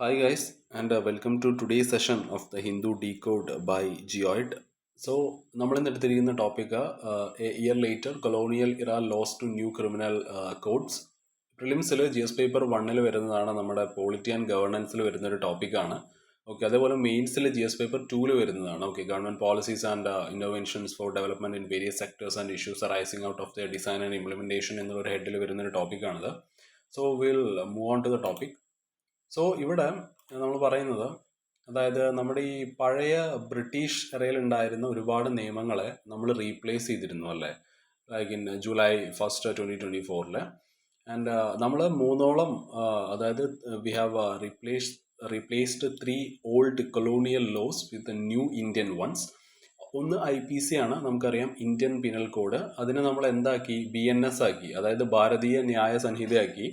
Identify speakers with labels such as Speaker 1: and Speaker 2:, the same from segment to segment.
Speaker 1: Hi guys, and welcome to today's session of the Hindu Decode by Geoid. So, നമ്മൾ ഇന്ന് എടുത്തിരിക്കുന്ന topic a year later colonial era laws to new criminal codes. പ്രിലിംസിൽ G S paper 1 വരുന്നതാണ്, നമ്മുടെ polity and ഗവർണൻസിൽ വരുന്ന ഒരു ടോപ്പിക്കാണ്. Okay, അതേപോലെ മെയിൻസിൽ ജി എസ് പേപ്പർ 2 വരുന്നതാണ്. Okay, government policies and innovations for development in various sectors and issues arising out of the design and implementation എന്നൊരു ഹെഡിൽ വരുന്ന ഒരു ടോപ്പിക്കാണിത്. So will move on to the topic. സോ ഇവിടെ നമ്മൾ പറയുന്നത്, അതായത് നമ്മുടെ ഈ പഴയ ബ്രിട്ടീഷ് എറയിൽ ഉണ്ടായിരുന്ന ഒരുപാട് നിയമങ്ങളെ നമ്മൾ റീപ്ലേസ് ചെയ്തിരുന്നു അല്ലേ, ലൈക്ക് ഇൻ ജൂലൈ 1 2024 ആൻഡ് നമ്മൾ മൂന്നോളം അതായത് we have replaced 3 old colonial laws with new Indian ones. ഒന്ന് IPC ആണ്, നമുക്കറിയാം, ഇന്ത്യൻ പിനൽ കോഡ്. അതിനെ നമ്മൾ എന്താക്കി, BNS ആക്കി, അതായത് ഭാരതീയ ന്യായ സംഹിതയാക്കി.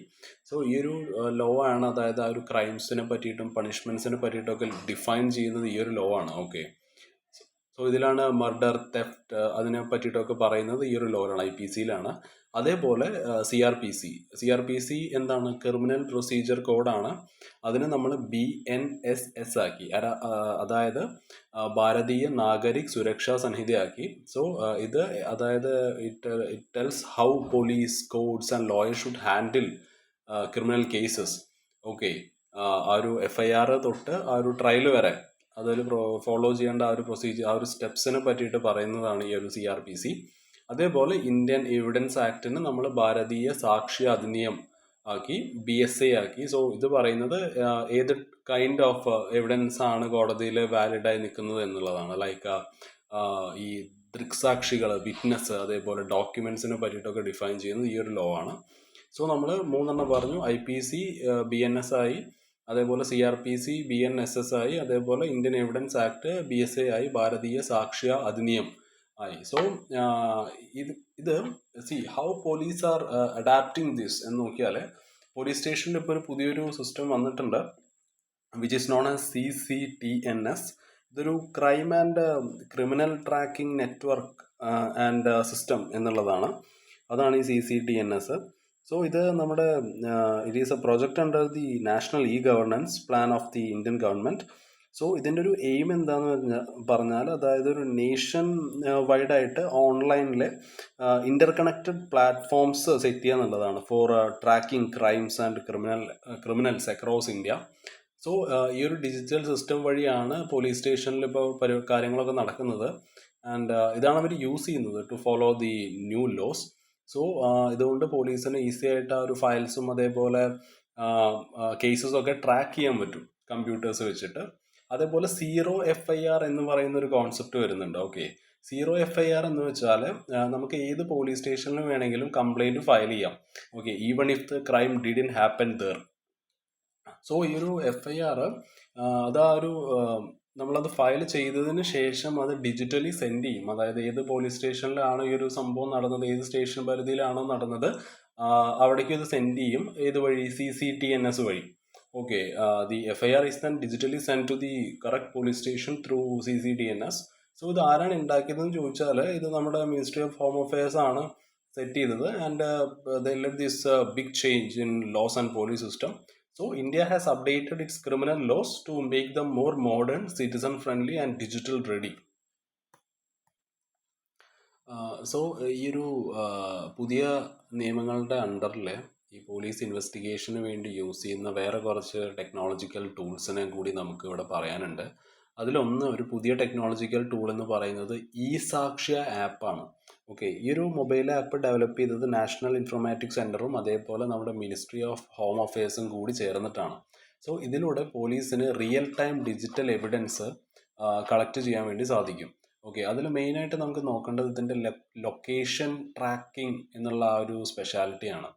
Speaker 1: സോ ഈ ഒരു ലോ ആണ്, അതായത് ആ ഒരു ക്രൈംസിനെ പറ്റിയിട്ടും പണിഷ്മെന്റ്സിനെ പറ്റിയിട്ടും ഒക്കെ ഡിഫൈൻ ചെയ്യുന്നത് ഈ ഒരു ലോ ആണ്. ഓക്കെ, സോ ഇതിലാണ് മർഡർ, തെഫ്റ്റ് അതിനെ പറ്റിയിട്ടൊക്കെ പറയുന്നത് ഈ ഒരു ലോയിലാണ്, IPCയിലാണ്. അതേപോലെ CRPC എന്താണ്, ക്രിമിനൽ പ്രൊസീജിയർ കോഡാണ്. അതിന് നമ്മൾ BNSS ആക്കി, അതായത് ഭാരതീയ നാഗരിക് സുരക്ഷാ സംഹിതയാക്കി. സോ ഇത് അതായത് it tells how police, codes and lawyers should handle criminal cases. Okay, ആ ഒരു FIR തൊട്ട് ആ ഒരു ട്രയൽ വരെ അതിൽ ഫോളോ ചെയ്യേണ്ട ആ ഒരു പ്രൊസീജിയർ, ആ ഒരു സ്റ്റെപ്സിനെ പറ്റിയിട്ട് പറയുന്നതാണ് ഈ ഒരു CRPC. അതേപോലെ ഇന്ത്യൻ എവിഡൻസ് ആക്ടിന് നമ്മൾ ഭാരതീയ സാക്ഷ്യ അധിനിയം ആക്കി, BSA ആക്കി. സോ ഇത് പറയുന്നത് ഏത് കൈൻഡ് ഓഫ് എവിഡൻസ് ആണ് കോടതിയിൽ വാലിഡായി നിൽക്കുന്നത് എന്നുള്ളതാണ്. ലൈക്ക് ഈ ദൃക്സാക്ഷികൾ, വിറ്റ്നസ്, അതേപോലെ ഡോക്യുമെന്റ്സിനെ പറ്റിയിട്ടൊക്കെ ഡിഫൈൻ ചെയ്യുന്നത് ഈ ഒരു ലോ ആണ്. സോ നമ്മൾ മൂന്നെണ്ണം പറഞ്ഞു, IPC BNS ആയി, അതേപോലെ CRPC BNSS ആയി, അതേപോലെ ഇന്ത്യൻ എവിഡൻസ് ആക്ട് BSA ആയി, ഭാരതീയ സാക്ഷ്യ അധിനിയം ആയി. സോ ഇത് see how police are adapting this എന്ന് നോക്കിയാൽ, പോലീസ് സ്റ്റേഷനിൽ ഇപ്പോൾ ഒരു പുതിയൊരു സിസ്റ്റം വന്നിട്ടുണ്ട്, which is known as CCTNS. ഇതൊരു crime and criminal tracking network and system എന്നുള്ളതാണ്. അതാണ് ഈ CCTNS. സോ ഇത് നമ്മുടെ it is a project under the national governance plan of the Indian government. So ഇതിൻ്റെ ഒരു എയിം എന്താന്ന് പറഞ്ഞാൽ, അതായത് ഒരു നേഷൻ വൈഡ് ആയിട്ട് ഓൺലൈനിൽ ഇന്റർകണക്റ്റഡ് പ്ലാറ്റ്ഫോംസ് സെറ്റ് ചെയ്യുക എന്നുള്ളതാണ്, for tracking crimes and criminals across India. So ഈ ഒരു ഡിജിറ്റൽ സിസ്റ്റം വഴിയാണ് പോലീസ് സ്റ്റേഷനിൽ ഇപ്പോൾ കാര്യങ്ങളൊക്കെ നടക്കുന്നത്. ആൻഡ് ഇതാണ് അവർ യൂസ് ചെയ്യുന്നത് to follow the new laws. So ഇതുകൊണ്ട് പോലീസിന് ഈസി ആയിട്ട് ആ ഒരു ഫയൽസും അതേപോലെ കേസസും ഒക്കെ ട്രാക്ക് ചെയ്യാൻ പറ്റും കമ്പ്യൂട്ടേഴ്സ് വെച്ചിട്ട്. അതേപോലെ സീറോ FIR എന്ന് പറയുന്ന ഒരു കോൺസെപ്റ്റ് വരുന്നുണ്ട്. ഓക്കെ, സീറോ FIR എന്ന് വെച്ചാൽ നമുക്ക് ഏത് പോലീസ് സ്റ്റേഷനിലും വേണമെങ്കിലും കംപ്ലൈന്റ് ഫയൽ ചെയ്യാം. Okay, even if the crime didn't happen there. So ഈ ഒരു FIR അതാ ഒരു നമ്മളത് ഫയൽ ചെയ്തതിന് ശേഷം അത് ഡിജിറ്റലി സെൻഡ് ചെയ്യും. അതായത് ഏത് പോലീസ് സ്റ്റേഷനിലാണോ ഈ ഒരു സംഭവം നടന്നത്, ഏത് സ്റ്റേഷൻ പരിധിയിലാണോ നടന്നത്, അവിടേക്ക് ഇത് സെൻഡ് ചെയ്യും. ഏത് വഴി, CCTNS വഴി. Okay, the FIR is then digitally send to the correct police station through CCTNS. So ഇത് ആരാണ് ഉണ്ടാക്കിയതെന്ന് ചോദിച്ചാൽ, ഇത് നമ്മുടെ മിനിസ്ട്രി ഓഫ് ഹോം അഫയേഴ്സ് ആണ് സെറ്റ് ചെയ്തത്. And they led this big change in laws and police system. So India has updated its criminal laws to make them more modern, citizen friendly and digital ready. So ഈ ഒരു പുതിയ നിയമങ്ങളുടെ അണ്ടറിൽ ഈ police ഇൻവെസ്റ്റിഗേഷന് വേണ്ടി use ചെയ്യുന്ന വേറെ കുറച്ച് ടെക്നോളജിക്കൽ ടൂൾസിനെ കൂടി നമുക്ക് ഇവിടെ പറയാനുണ്ട്. അതിലൊന്ന്, ഒരു പുതിയ ടെക്നോളജിക്കൽ ടൂൾ എന്ന് പറയുന്നത് സാക്ഷ്യ ആപ്പാണ്. ഓക്കെ, ഈ ഒരു മൊബൈൽ ആപ്പ് ഡെവലപ്പ് ചെയ്തത് നാഷണൽ ഇൻഫോർമാറ്റിക്സ് സെൻറ്ററും അതേപോലെ നമ്മുടെ മിനിസ്ട്രി ഓഫ് ഹോം അഫയേഴ്സും കൂടി ചേർന്നിട്ടാണ്. സോ ഇതിലൂടെ പോലീസിന് real time digital evidence collect ചെയ്യാൻ വേണ്ടി സാധിക്കും. ഓക്കെ, അതിൽ മെയിനായിട്ട് നമുക്ക് നോക്കേണ്ടത് ഇതിൻ്റെ ലൊക്കേഷൻ ട്രാക്കിംഗ് എന്നുള്ള ആ ഒരു സ്പെഷ്യാലിറ്റിയാണ്.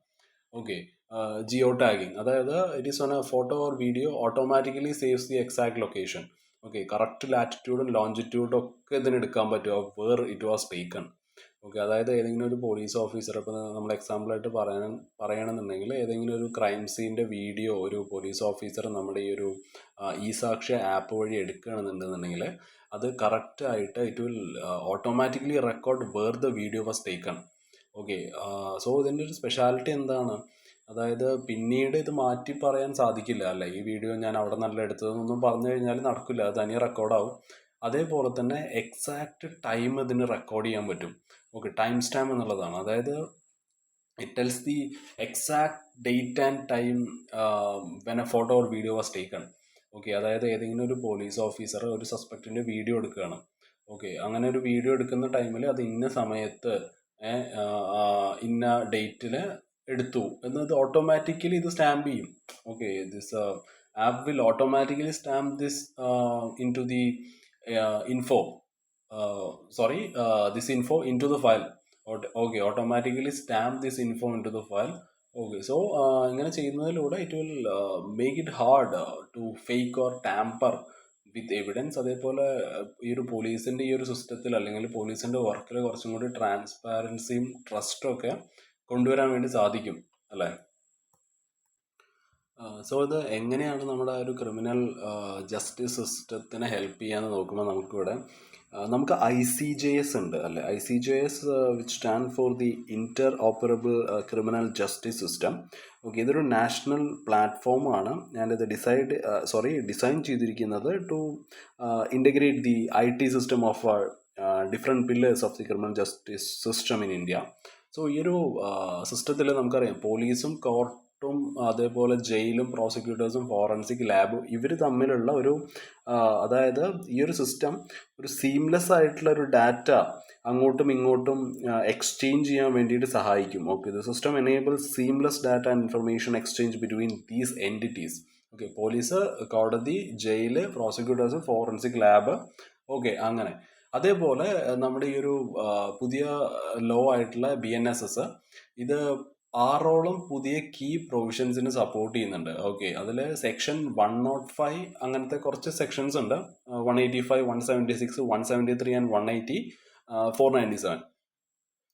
Speaker 1: ഓക്കെ, ജിയോ ടാഗിങ്, അതായത് it is on a photo or video automatically saves the exact location. Okay, correct ലാറ്റിറ്റ്യൂഡും ലോഞ്ചിറ്റ്യൂഡും ഒക്കെ ഇതിന് എടുക്കാൻ പറ്റുമോ, where it was taken. Okay, അതായത് ഏതെങ്കിലും ഒരു പോലീസ് ഓഫീസർ, ഇപ്പോൾ നമ്മൾ എക്സാമ്പിളായിട്ട് പറയണമെന്നുണ്ടെങ്കിൽ, ഏതെങ്കിലും ഒരു ക്രൈം സീൻ്റെ വീഡിയോ ഒരു പോലീസ് ഓഫീസർ നമ്മുടെ ഈ ഒരു സാക്ഷ്യ ആപ്പ് വഴി എടുക്കുകയാണെന്നുണ്ടെന്നുണ്ടെങ്കിൽ, അത് കറക്റ്റായിട്ട് it will automatically record where the video was taken. Okay, so ഇതിൻ്റെ ഒരു സ്പെഷ്യാലിറ്റി എന്താണ്, അതായത് പിന്നീട് ഇത് മാറ്റി പറയാൻ സാധിക്കില്ല അല്ലേ, ഈ വീഡിയോ ഞാൻ അവിടെ നല്ല എടുത്തതെന്നൊന്നും പറഞ്ഞു കഴിഞ്ഞാൽ നടക്കില്ല, അത് തനിയെ റെക്കോർഡാവും. അതേപോലെ തന്നെ എക്സാക്റ്റ് ടൈം ഇതിന് റെക്കോർഡ് ചെയ്യാൻ പറ്റും. ഓക്കെ, ടൈം സ്റ്റാമ്പ് എന്നുള്ളതാണ്. അതായത് it tells the exact date and time when a photo or video was taken. Okay, അതായത് ഏതെങ്കിലും ഒരു പോലീസ് ഓഫീസർ ഒരു സസ്പെക്റ്റിൻ്റെ വീഡിയോ എടുക്കുകയാണ്. ഓക്കെ, അങ്ങനെ ഒരു വീഡിയോ എടുക്കുന്ന ടൈമിൽ അത് ഇന്ന സമയത്ത് ഇന്ന ഡേറ്റിൽ എടുത്തു എന്നത് ഓട്ടോമാറ്റിക്കലി ഇത് സ്റ്റാമ്പ് ചെയ്യും. Okay, this app will automatically stamp this into the info this info into the file. Okay, automatically stamp this info into the file. Okay, so ഇങ്ങനെ ചെയ്യുന്നതിലൂടെ it will make it hard to fake or tamper with evidence. അതേപോലെ ഈ ഒരു പോലീസിൻ്റെ ഈ ഒരു സിസ്റ്റത്തിൽ അല്ലെങ്കിൽ പോലീസിൻ്റെ വർക്കിൽ കുറച്ചും കൂടി ട്രാൻസ്പാരൻസിയും ട്രസ്റ്റും ഒക്കെ കൊണ്ടുവരാൻ വേണ്ടി സാധിക്കും അല്ലേ. സോ ഇത് എങ്ങനെയാണ് നമ്മുടെ ഒരു ക്രിമിനൽ ജസ്റ്റിസ് സിസ്റ്റത്തിനെ ഹെൽപ്പ് ചെയ്യാന്ന് നോക്കുമ്പോൾ നമുക്ക് ICJS ഉണ്ട് അല്ലേ. ICJS which stand for the interoperable criminal justice system. Okay, ഇതൊരു നാഷണൽ പ്ലാറ്റ്ഫോമാണ്. ഞാനിത് ഡിസൈൻ ചെയ്തിരിക്കുന്നത് to integrate the IT system of different pillars of the criminal justice system in India. So ഈ ഒരു സിസ്റ്റത്തിൽ നമുക്കറിയാം പോലീസും കോർട്ടും അതേപോലെ ജയിലും പ്രോസിക്യൂട്ടേഴ്സും ഫോറൻസിക് ലാബും ഇവർ തമ്മിലുള്ള ഒരു അതായത് ഈ ഒരു സിസ്റ്റം ഒരു സീംലെസ് ആയിട്ടുള്ള ഒരു ഡാറ്റ അങ്ങോട്ടും ഇങ്ങോട്ടും എക്സ്ചേഞ്ച് ചെയ്യാൻ വേണ്ടിയിട്ട് സഹായിക്കും. Okay, the system enables seamless data and information exchange between these entities. Okay, police, കോടതി, ജയില്, പ്രോസിക്യൂട്ടേഴ്സ്, ഫോറൻസിക് ലാബ്. ഓക്കെ, അങ്ങനെ. അതേപോലെ നമ്മുടെ ഈ ഒരു പുതിയ ലോ ആയിട്ടുള്ള BNSS ഇത് 6ഓളം പുതിയ കീ പ്രൊവിഷൻസിന് സപ്പോർട്ട് ചെയ്യുന്നുണ്ട്. ഓക്കെ, അതിൽ സെക്ഷൻ 105 അങ്ങനത്തെ കുറച്ച് സെക്ഷൻസ് ഉണ്ട്. 185, 176, 173 ആൻഡ് 180, 497.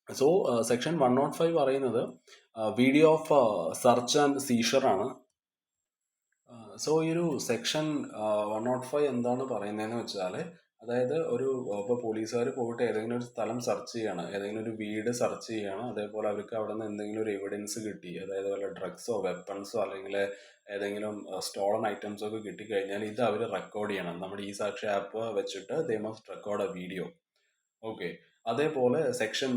Speaker 1: സോ സെക്ഷൻ 105 പറയുന്നത് video of search and seizure ആണ്. സോ ഈ ഒരു സെക്ഷൻ 105 എന്താണ് പറയുന്നതെന്ന് വെച്ചാൽ, അതായത് ഇപ്പോൾ പോലീസുകാർ പോയിട്ട് ഏതെങ്കിലും ഒരു സ്ഥലം സെർച്ച് ചെയ്യണം, ഏതെങ്കിലും ഒരു വീട് സെർച്ച് ചെയ്യണം, അതേപോലെ അവർക്ക് അവിടെ നിന്ന് എന്തെങ്കിലും ഒരു എവിഡൻസ് കിട്ടി, അതായത് വല്ല ഡ്രഗ്സോ വെപ്പൺസോ അല്ലെങ്കിൽ ഏതെങ്കിലും സ്റ്റോളൺ ഐറ്റംസോ ഒക്കെ കിട്ടിക്കഴിഞ്ഞാൽ ഇത് അവർ റെക്കോർഡ് ചെയ്യണം. നമ്മുടെ ഈ സാക്ഷി ആപ്പ് വെച്ചിട്ട് they must record a video. Okay, അതേപോലെ സെക്ഷൻ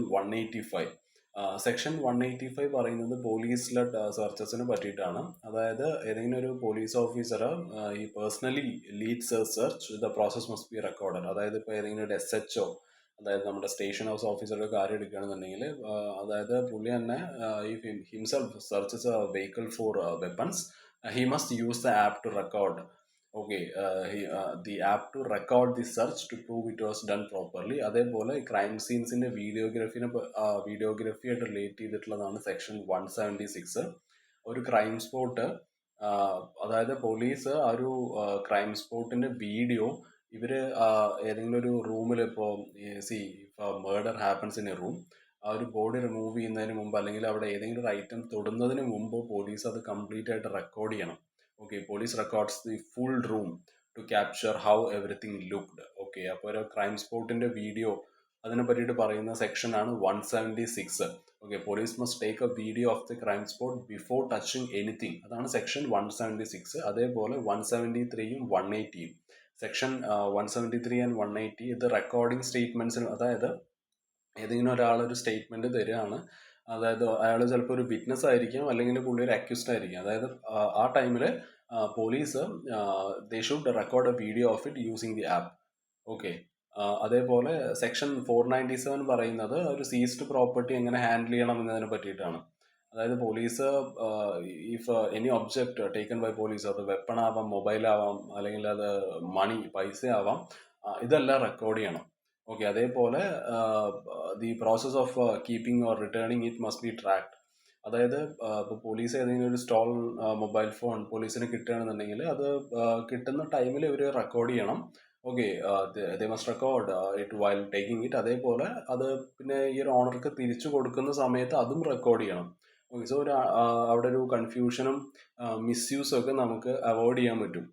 Speaker 1: 185 പറയുന്നത് പോലീസ് ലെഡ് സെർച്ചസിനെ പറ്റിയിട്ടാണ്. അതായത് ഏതെങ്കിലും ഒരു പോലീസ് ഓഫീസർ ഈ personally leads a search, the process must be recorded. അതായത് ഇപ്പോൾ ഏതെങ്കിലും ഒരു SHO, അതായത് നമ്മുടെ സ്റ്റേഷൻ ഹൗസ് ഓഫീസറുടെ കാര്യം എടുക്കുകയാണെന്നുണ്ടെങ്കിൽ അതായത് പുള്ളി തന്നെ if himself searches a vehicle for weapons, he must use the app to record. Okay, the app to record the search to prove it was done properly. അതേപോലെ ക്രൈം സീൻസിൻ്റെ വീഡിയോഗ്രഫിയായിട്ട് റിലേറ്റ് ചെയ്തിട്ടുള്ളതാണ് സെക്ഷൻ 176. ഒരു ക്രൈം സ്പോട്ട്, അതായത് police ആ ഒരു crime സ്പോട്ടിൻ്റെ video ഇവർ ഏതെങ്കിലും ഒരു റൂമിൽ ഇപ്പോൾ murder happens in A room, ആ ഒരു ബോഡി റിമൂവ് ചെയ്യുന്നതിന് മുമ്പ് അല്ലെങ്കിൽ അവിടെ ഏതെങ്കിലും ഒരു ഐറ്റം തൊടുന്നതിന് മുമ്പ് പോലീസ് അത് കംപ്ലീറ്റ് ആയിട്ട് റെക്കോർഡ് ചെയ്യണം. Okay, police records the full room to capture how everything looked. Okay, അപ്പോൾ ഒരു ക്രൈം സ്പോട്ടിൻ്റെ വീഡിയോ അതിനെ പറ്റിയിട്ട് പറയുന്ന സെക്ഷനാണ് 176. Okay, police must take A video of the crime spot before touching anything, അതാണ് സെക്ഷൻ 176. അതേപോലെ 173യും 180യും. സെക്ഷൻ 173 ആൻഡ് 180 ഇത് റെക്കോർഡിംഗ് സ്റ്റേറ്റ്മെൻറ്റ്സിന്, അതായത് ഏതെങ്കിലും ഒരാളൊരു സ്റ്റേറ്റ്മെൻറ്റ് തരികയാണ്, അതായത് അയാൾ ചിലപ്പോൾ ഒരു വിറ്റ്നസ് ആയിരിക്കാം അല്ലെങ്കിൽ പുള്ളി ഒരു അക്യൂസ്ഡ് ആയിരിക്കാം. അതായത് ആ ടൈമിൽ police they should record a video of it using the app. Okay, അതേപോലെ സെക്ഷൻ 497 പറയുന്നത് ഒരു സീസ്ഡ് പ്രോപ്പർട്ടി എങ്ങനെ ഹാൻഡിൽ ചെയ്യണം എന്നതിനെ പറ്റിയിട്ടാണ്. അതായത് police if any object taken by police, അത് വെപ്പൺ ആവാം, മൊബൈൽ ആവാം, അല്ലെങ്കിൽ അത് മണി, പൈസ ആവാം, ഇതെല്ലാം റെക്കോർഡ് ചെയ്യണം. ഓക്കെ, അതേപോലെ the process of keeping or returning it must be tract. അതായത് ഇപ്പോൾ പോലീസ് ഏതെങ്കിലും ഒരു സ്റ്റോൾ മൊബൈൽ ഫോൺ പോലീസിന് കിട്ടുകയാണെന്നുണ്ടെങ്കിൽ അത് കിട്ടുന്ന ടൈമിൽ ഇവർ റെക്കോർഡ് ചെയ്യണം. Okay, they must record it while taking it. അതേപോലെ അത് പിന്നെ ഈ ഒരു ഓണർക്ക് തിരിച്ചു കൊടുക്കുന്ന സമയത്ത് അതും റെക്കോർഡ് ചെയ്യണം. ഓക്കെ, സോ അവിടെ ഒരു കൺഫ്യൂഷനും മിസ്യൂസും ഒക്കെ നമുക്ക് അവോയ്ഡ് ചെയ്യാൻ പറ്റും.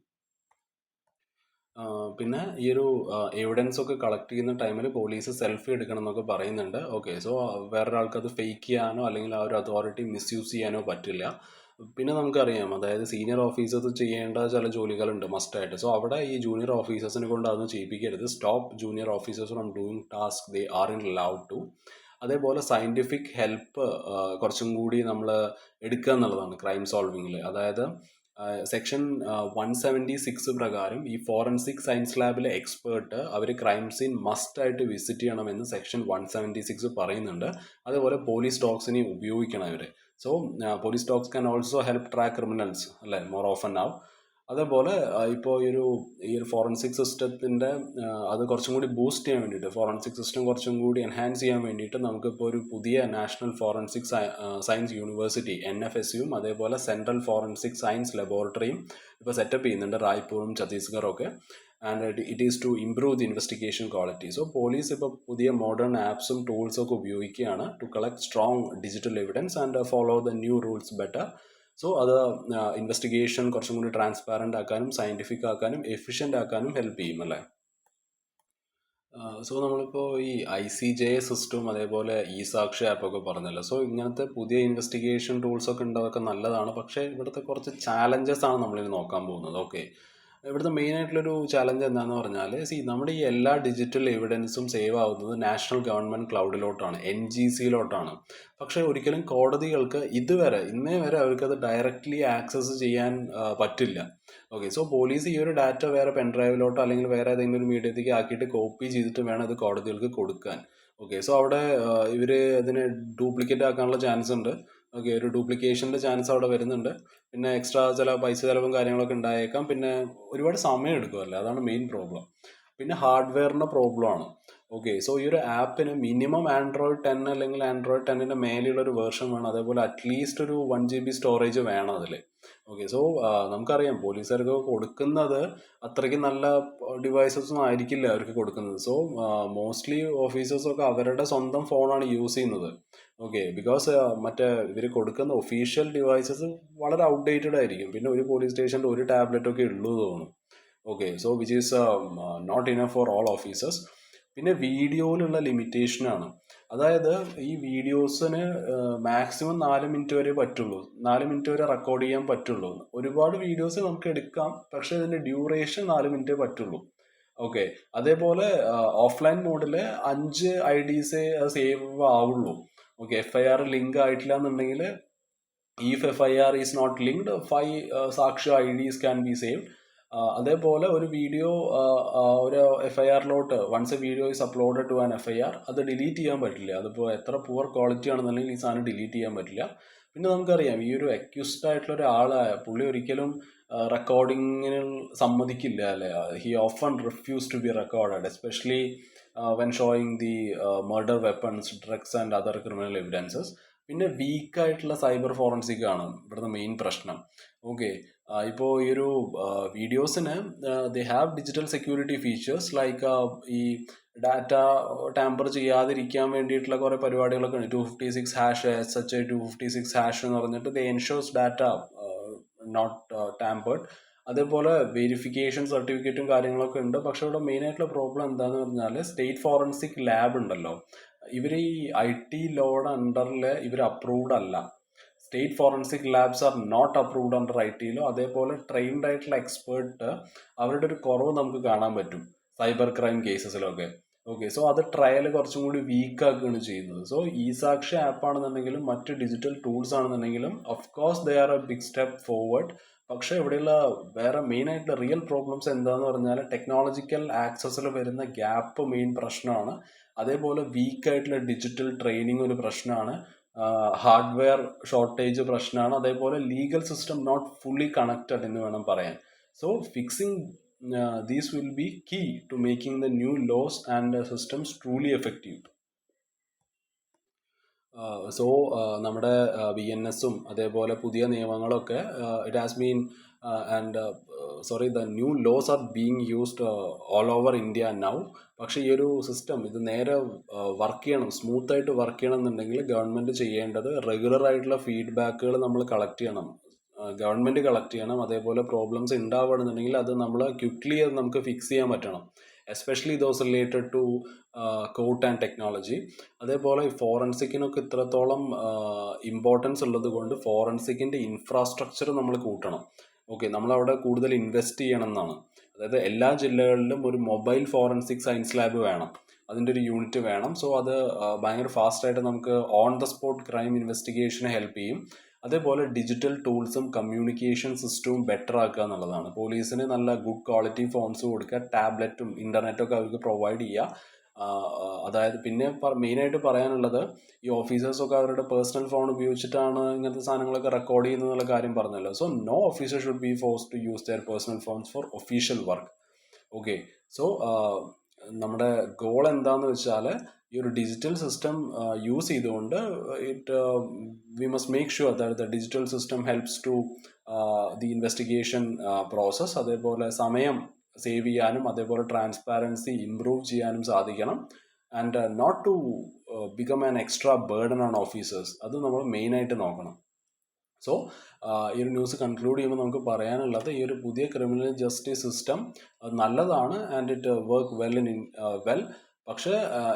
Speaker 1: പിന്നെ ഈ ഒരു എവിഡൻസ് ഒക്കെ കളക്ട് ചെയ്യുന്ന ടൈമിൽ പോലീസ് സെൽഫി എടുക്കണം എന്നൊക്കെ പറയുന്നുണ്ട്. ഓക്കെ, സോ വേറൊരാൾക്ക് അത് ഫേക്ക് ചെയ്യാനോ അല്ലെങ്കിൽ ആ ഒരു അതോറിറ്റി മിസ്യൂസ് ചെയ്യാനോ പറ്റില്ല. പിന്നെ നമുക്കറിയാം, അതായത് സീനിയർ ഓഫീസേഴ്സ് ചെയ്യേണ്ട ചില ജോലികളുണ്ട് മസ്റ്റായിട്ട്. സോ അവിടെ ഈ ജൂനിയർ ഓഫീസേഴ്സിനെ കൊണ്ട് അതൊന്നും ചെയ്യിപ്പിക്കരുത്. Stop junior officers from doing task they are in loud to. അതേപോലെ സയൻറ്റിഫിക് ഹെൽപ്പ് കുറച്ചും കൂടി നമ്മൾ എടുക്കുക എന്നുള്ളതാണ് ക്രൈം സോൾവിങ്ങിൽ. അതായത് സെക്ഷൻ 176 പ്രകാരം ഈ ഫോറൻസിക് സയൻസ് ലാബിലെ എക്സ്പേർട്ട് അവർ ക്രൈം സീൻ മസ്റ്റ് ആയിട്ട് വിസിറ്റ് ചെയ്യണമെന്ന് സെക്ഷൻ 176 പറയുന്നുണ്ട്. അതേപോലെ പോലീസ് ഡോഗ്സിനെ ഉപയോഗിക്കണം അവർ. So police dogs can also help track criminals അല്ലേ, മോർ ഓഫൻ നാവ്. അതേപോലെ ഇപ്പോൾ ഈ ഒരു ഫോറൻസിക് സിസ്റ്റത്തിൻ്റെ അത് കുറച്ചും കൂടി ബൂസ്റ്റ് ചെയ്യാൻ വേണ്ടിയിട്ട്, ഫോറൻസിക് സിസ്റ്റം കുറച്ചും കൂടി എൻഹാൻസ് ചെയ്യാൻ വേണ്ടിയിട്ട് നമുക്കിപ്പോൾ ഒരു പുതിയ നാഷണൽ ഫോറൻസിക് സയൻസ് യൂണിവേഴ്സിറ്റി NFSUം അതേപോലെ സെൻട്രൽ ഫോറൻസിക് സയൻസ് ലബോറട്ടറിയും ഇപ്പോൾ സെറ്റപ്പ് ചെയ്യുന്നുണ്ട് റായ്പൂറും ഛത്തീസ്ഗറും ഒക്കെ. And it is to improve the investigation quality. So police ഇപ്പോൾ പുതിയ മോഡേൺ ആപ്സും ടൂൾസും ഒക്കെ ഉപയോഗിക്കുകയാണ് to collect strong digital evidence and follow the new rules better. So അത് ഇൻവെസ്റ്റിഗേഷൻ കുറച്ചും കൂടി ട്രാൻസ്പാരൻ്റ് ആക്കാനും സയൻറ്റിഫിക് ആക്കാനും എഫിഷ്യൻ്റ് ആക്കാനും ഹെൽപ്പ് ചെയ്യും അല്ലേ. സോ നമ്മളിപ്പോൾ ഈ ICJ സിസ്റ്റവും അതേപോലെ സാക്ഷി ആപ്പൊക്കെ പറഞ്ഞല്ലോ. സോ ഇങ്ങനത്തെ പുതിയ ഇൻവെസ്റ്റിഗേഷൻ ടൂൾസൊക്കെ ഉണ്ട്, അതൊക്കെ നല്ലതാണ്. പക്ഷേ ഇവിടുത്തെ കുറച്ച് ചാലഞ്ചസ് ആണ് നമ്മളിനി നോക്കാൻ പോകുന്നത്. ഓക്കെ, ഇവിടുത്തെ മെയിൻ ആയിട്ടുള്ളൊരു ചാലഞ്ച് എന്താണെന്ന് പറഞ്ഞാൽ, നമ്മുടെ ഈ എല്ലാ ഡിജിറ്റൽ എവിഡൻസും സേവ് ആവുന്നത് നാഷണൽ ഗവൺമെൻറ് ക്ലൗഡിലോട്ടാണ്, NGCയിലോട്ടാണ്. പക്ഷേ ഒരിക്കലും കോടതികൾക്ക് ഇന്നേ വരെ അവർക്കത് ഡയറക്റ്റ്ലി ആക്സസ് ചെയ്യാൻ പറ്റില്ല. ഓക്കെ, സോ പോലീസ് ഈ ഒരു ഡാറ്റ വേറെ പെൻഡ്രൈവിലോട്ടോ അല്ലെങ്കിൽ വേറെ ഏതെങ്കിലും ഒരു മീഡിയത്തേക്ക് ആക്കിയിട്ട് കോപ്പി ചെയ്തിട്ട് വേണം അത് കോടതികൾക്ക് കൊടുക്കാൻ. ഓക്കെ, സോ അവിടെ ഇവർ അതിന് ഡ്യൂപ്ലിക്കേറ്റ് ആക്കാനുള്ള ചാൻസ് ഉണ്ട്. ഓക്കെ, ഒരു ഡ്യൂപ്ലിക്കേഷൻ്റെ ചാൻസ് അവിടെ വരുന്നുണ്ട്. പിന്നെ എക്സ്ട്രാ ചില പൈസ ചിലവും കാര്യങ്ങളൊക്കെ ഉണ്ടായേക്കാം. പിന്നെ ഒരുപാട് സമയം എടുക്കുമല്ലേ, അതാണ് മെയിൻ പ്രോബ്ലം. പിന്നെ ഹാർഡ്വെയറിൻ്റെ പ്രോബ്ലമാണ്. ഓക്കെ, സോ ഈ ഒരു ആപ്പിന് മിനിമം ആൻഡ്രോയിഡ് 10 അല്ലെങ്കിൽ ആൻഡ്രോയിഡ് 10ൻ്റെ മേലെയുള്ള ഒരു വേർഷൻ വേണം. അതേപോലെ അറ്റ്ലീസ്റ്റ് ഒരു 1 GB സ്റ്റോറേജ് വേണം അതിൽ. ഓക്കെ, സോ നമുക്കറിയാം പോലീസുകാർക്ക് കൊടുക്കുന്നത് അത്രയ്ക്ക് നല്ല ഡിവൈസസും ആയിരിക്കില്ല അവർക്ക് കൊടുക്കുന്നത്. സോ മോസ്റ്റ്ലി ഓഫീസേഴ്സൊക്കെ അവരുടെ സ്വന്തം ഫോണാണ് യൂസ് ചെയ്യുന്നത്. ഓക്കെ, ബിക്കോസ് മറ്റേ ഇവർ കൊടുക്കുന്ന ഒഫീഷ്യൽ ഡിവൈസസ് വളരെ ഔട്ട്ഡേറ്റഡ് ആയിരിക്കും. പിന്നെ ഒരു പോലീസ് സ്റ്റേഷനിൽ ഒരു ടാബ്ലറ്റൊക്കെ ഉള്ളൂ തോന്നും. Okay, so which is not enough for all officers. പിന്നെ വീഡിയോയിലുള്ള ലിമിറ്റേഷനാണ്. അതായത് ഈ വീഡിയോസിന് മാക്സിമം 4 മിനിറ്റ് വരെ പറ്റുള്ളൂ, 4 മിനിറ്റ് വരെ റെക്കോർഡ് ചെയ്യാൻ പറ്റുള്ളൂ. ഒരുപാട് വീഡിയോസ് നമുക്ക് എടുക്കാം, പക്ഷേ ഇതിൻ്റെ ഡ്യൂറേഷൻ 4 മിനിറ്റേ പറ്റുള്ളൂ. ഓക്കെ, അതേപോലെ ഓഫ്ലൈൻ മോഡിൽ 5 IDs സേവ് ആവുള്ളൂ. ഓക്കെ, FIR ലിങ്ക് ആയിട്ടില്ല എന്നുണ്ടെങ്കിൽ, if FIR is not linked, 5 സാക്ഷി IDs can be saved. അതേപോലെ ഒരു വീഡിയോ ഒരു FIRലോട്ട് once a video is uploaded to an FIR അത് ഡിലീറ്റ് ചെയ്യാൻ പറ്റില്ല. അതിപ്പോൾ എത്ര പുവർ ക്വാളിറ്റി ആണെന്നുണ്ടെങ്കിൽ ഈ സാധനം ഡിലീറ്റ് ചെയ്യാൻ പറ്റില്ല. പിന്നെ നമുക്കറിയാം ഈ ഒരു അക്യൂസ്ഡ് ആയിട്ടുള്ള ഒരാളായ പുള്ളി ഒരിക്കലും റെക്കോർഡിങ്ങിന് സമ്മതിക്കില്ല അല്ലേ. He often refuse to be recorded, especially when showing the murder weapons, drugs and other criminal evidences. പിന്നെ വീക്കായിട്ടുള്ള സൈബർ ഫോറൻസിക് ആണ് ഇവിടുത്തെ മെയിൻ പ്രശ്നം. ഓക്കെ, ഇപ്പോൾ ഈ ഒരു വീഡിയോസിന് they have digital security features like ഈ ഡാറ്റ ടാമ്പർ ചെയ്യാതിരിക്കാൻ വേണ്ടിയിട്ടുള്ള കുറേ പരിപാടികളൊക്കെ ഉണ്ട്. 256#, SHA 256# എന്ന് പറഞ്ഞിട്ട് ദേ എൻഷോഴ്സ് ഡാറ്റ നോട്ട് ടാമ്പേർഡ്. അതേപോലെ വെരിഫിക്കേഷൻ സർട്ടിഫിക്കറ്റും കാര്യങ്ങളൊക്കെ ഉണ്ട്. പക്ഷെ ഇവിടെ മെയിൻ ആയിട്ടുള്ള പ്രോബ്ലം എന്താണെന്ന് പറഞ്ഞാൽ, സ്റ്റേറ്റ് ഫോറൻസിക് ലാബ് ഉണ്ടല്ലോ, ഇവർ ഈ IT ലോയുടെ അണ്ടറിൽ ഇവർ അപ്രൂവ്ഡ് അല്ല. State forensic labs are not approved under IT law. അതേപോലെ ട്രെയിൻഡ് ആയിട്ടുള്ള എക്സ്പേർട്ട് അവരുടെ ഒരു കുറവ് നമുക്ക് കാണാൻ പറ്റും സൈബർ ക്രൈം കേസസിലൊക്കെ. ഓക്കെ, സോ അത് ട്രയൽ കുറച്ചും കൂടി വീക്ക് ആക്കുകയാണ് ചെയ്യുന്നത്. സോ സാക്ഷി ആപ്പ് ആണെന്നുണ്ടെങ്കിലും മറ്റ് ഡിജിറ്റൽ ടൂൾസ് ആണെന്നുണ്ടെങ്കിലും of course they are a big step forward. പക്ഷേ ഇവിടെയുള്ള വേറെ മെയിൻ ആയിട്ടുള്ള റിയൽ പ്രോബ്ലംസ് എന്താണെന്ന് പറഞ്ഞാൽ, ടെക്നോളജിക്കൽ ആക്സസിൽ വരുന്ന ഗ്യാപ്പ് മെയിൻ പ്രശ്നമാണ്. അതേപോലെ വീക്കായിട്ടുള്ള ഡിജിറ്റൽ ട്രെയിനിങ് ഒരു പ്രശ്നമാണ്. ഹാർഡ്വെയർ ഷോർട്ടേജ് പ്രശ്നമാണ്. അതേപോലെ legal system not fully connected എന്ന് വേണം പറയാൻ. So fixing these will be key to making the new laws and systems truly effective. So നമ്മുടെ VNSഉം അതേപോലെ പുതിയ നിയമങ്ങളൊക്കെ it has been and the new laws are being used all over India now. പക്ഷേ ഈ ഒരു സിസ്റ്റം ഇത് നേരെ വർക്ക് ചെയ്യണം, സ്മൂത്തായിട്ട് വർക്ക് ചെയ്യണം എന്നുണ്ടെങ്കിൽ ഗവൺമെൻറ് ചെയ്യേണ്ടത് റെഗുലർ ആയിട്ടുള്ള ഫീഡ്ബാക്കുകൾ നമ്മൾ കളക്ട് ചെയ്യണം. ഗവൺമെൻറ് കളക്ട് ചെയ്യണം. അതേപോലെ പ്രോബ്ലംസ് ഉണ്ടാവുകയാണെന്നുണ്ടെങ്കിൽ അത് നമ്മൾ ക്വിക്ക്ലി അത് നമുക്ക് ഫിക്സ് ചെയ്യാൻ പറ്റണം. Especially those related to court and technology. അതേപോലെ ഈ ഫോറൻസിക്കിനൊക്കെ ഇത്രത്തോളം ഇമ്പോർട്ടൻസ് ഉള്ളത് കൊണ്ട് ഫോറൻസിക്കിൻ്റെ ഇൻഫ്രാസ്ട്രക്ചർ നമ്മൾ കൂട്ടണം. ഓക്കെ, നമ്മളവിടെ കൂടുതൽ ഇൻവെസ്റ്റ് ചെയ്യണം എന്നാണ്. അതായത് എല്ലാ ജില്ലകളിലും ഒരു മൊബൈൽ ഫോറൻസിക് സയൻസ് ലാബ് വേണം, അതിൻ്റെ ഒരു യൂണിറ്റ് വേണം. സോ അത് ഭയങ്കര ഫാസ്റ്റായിട്ട് നമുക്ക് ഓൺ ദ സ്പോട്ട് ക്രൈം ഇൻവെസ്റ്റിഗേഷനെ ഹെൽപ്പ് ചെയ്യും. അതേപോലെ ഡിജിറ്റൽ ടൂൾസും കമ്മ്യൂണിക്കേഷൻ സിസ്റ്റവും ബെറ്റർ ആക്കുക എന്നുള്ളതാണ്. പോലീസിന് നല്ല ഗുഡ് ക്വാളിറ്റി ഫോൺസ് കൊടുക്കുക, ടാബ്ലറ്റും ഇൻ്റർനെറ്റും ഒക്കെ അവർക്ക് പ്രൊവൈഡ് ചെയ്യുക. അതായത് പിന്നെ മെയിനായിട്ട് പറയാനുള്ളത്, ഈ ഓഫീസേഴ്സൊക്കെ അവരുടെ പേഴ്സണൽ ഫോൺ ഉപയോഗിച്ചിട്ടാണ് ഇങ്ങനത്തെ സാധനങ്ങളൊക്കെ റെക്കോർഡ് ചെയ്യുന്നുള്ള കാര്യം പറഞ്ഞല്ലോ. So no officer should be forced to use their personal phones for official work. Okay, so നമ്മുടെ ഗോൾ എന്താണെന്ന് വെച്ചാൽ ഈ ഒരു ഡിജിറ്റൽ സിസ്റ്റം യൂസ് ചെയ്തുകൊണ്ട് we must make sure that the digital system helps to the investigation process. അതേപോലെ സമയം save ചെയ്യാനും അതേപോലെ ട്രാൻസ്പാരൻസി ഇംപ്രൂവ് ചെയ്യാനും സാധിക്കണം. And not to become an extra burden on officers. അത് നമ്മൾ മെയിനായിട്ട് നോക്കണം. സോ ഈ ഒരു ന്യൂസ് കൺക്ലൂഡ് ചെയ്യുമ്പോൾ നമുക്ക് പറയാനുള്ളത്, ഈ ഒരു പുതിയ ക്രിമിനൽ ജസ്റ്റിസ് സിസ്റ്റം നല്ലതാണ് and it work well in well. പക്ഷേ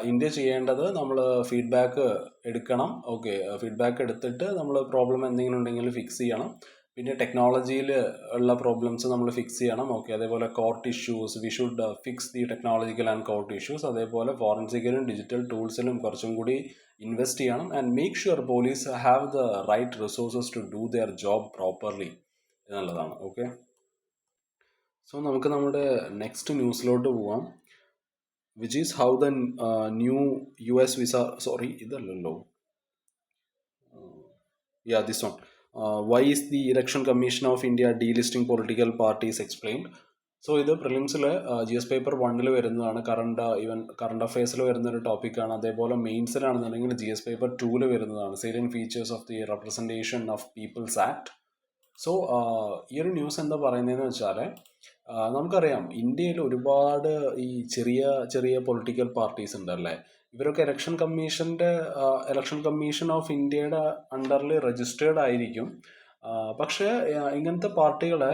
Speaker 1: ഇന്ത്യ ചെയ്യേണ്ടത് നമ്മൾ ഫീഡ്ബാക്ക് എടുക്കണം. ഓക്കെ, ഫീഡ്ബാക്ക് എടുത്തിട്ട് നമ്മൾ പ്രോബ്ലം എന്തെങ്കിലും ഉണ്ടെങ്കിൽ ഫിക്സ് ചെയ്യണം. പിന്നെ ടെക്നോളജിയിൽ ഉള്ള പ്രോബ്ലംസ് നമ്മൾ ഫിക്സ് ചെയ്യണം. ഓക്കെ, അതേപോലെ court issues, we should fix the technological and court issues. അതേപോലെ ഫോറൻസിക്കലും ഡിജിറ്റൽ ടൂൾസിലും കുറച്ചും കൂടി ഇൻവെസ്റ്റ് ചെയ്യണം. And make sure police have the right resources to do their job properly എന്നുള്ളതാണ്. ഓക്കെ, സോ നമുക്ക് നമ്മുടെ നെക്സ്റ്റ് ന്യൂസിലോട്ട് പോവാം, which is how the new US visa, sorry ഇതല്ലല്ലോ, this one. Why is the Election Commission of India delisting political parties explained? So ഇത് പ്രിലിംസിൽ GS paper 1 വരുന്നതാണ്. Current അഫയേഴ്സിൽ വരുന്നൊരു ടോപ്പിക്കാണ്. അതേപോലെ മെയിൻസിലാണെന്നുണ്ടെങ്കിൽ GS പേപ്പർ 2 വരുന്നതാണ്. Salient features of the representation of people's act. So ഈ ഒരു news എന്താ പറയുന്നതെന്ന് വെച്ചാൽ, നമുക്കറിയാം ഇന്ത്യയിൽ ഒരുപാട് ഈ ചെറിയ ചെറിയ പൊളിറ്റിക്കൽ പാർട്ടീസ് ഉണ്ടല്ലേ. ഇവരൊക്കെ ഇലക്ഷൻ കമ്മീഷൻ ഓഫ് ഇന്ത്യയുടെ അണ്ടറിൽ രജിസ്റ്റേർഡ് ആയിരിക്കും. പക്ഷേ ഇങ്ങനത്തെ പാർട്ടികളെ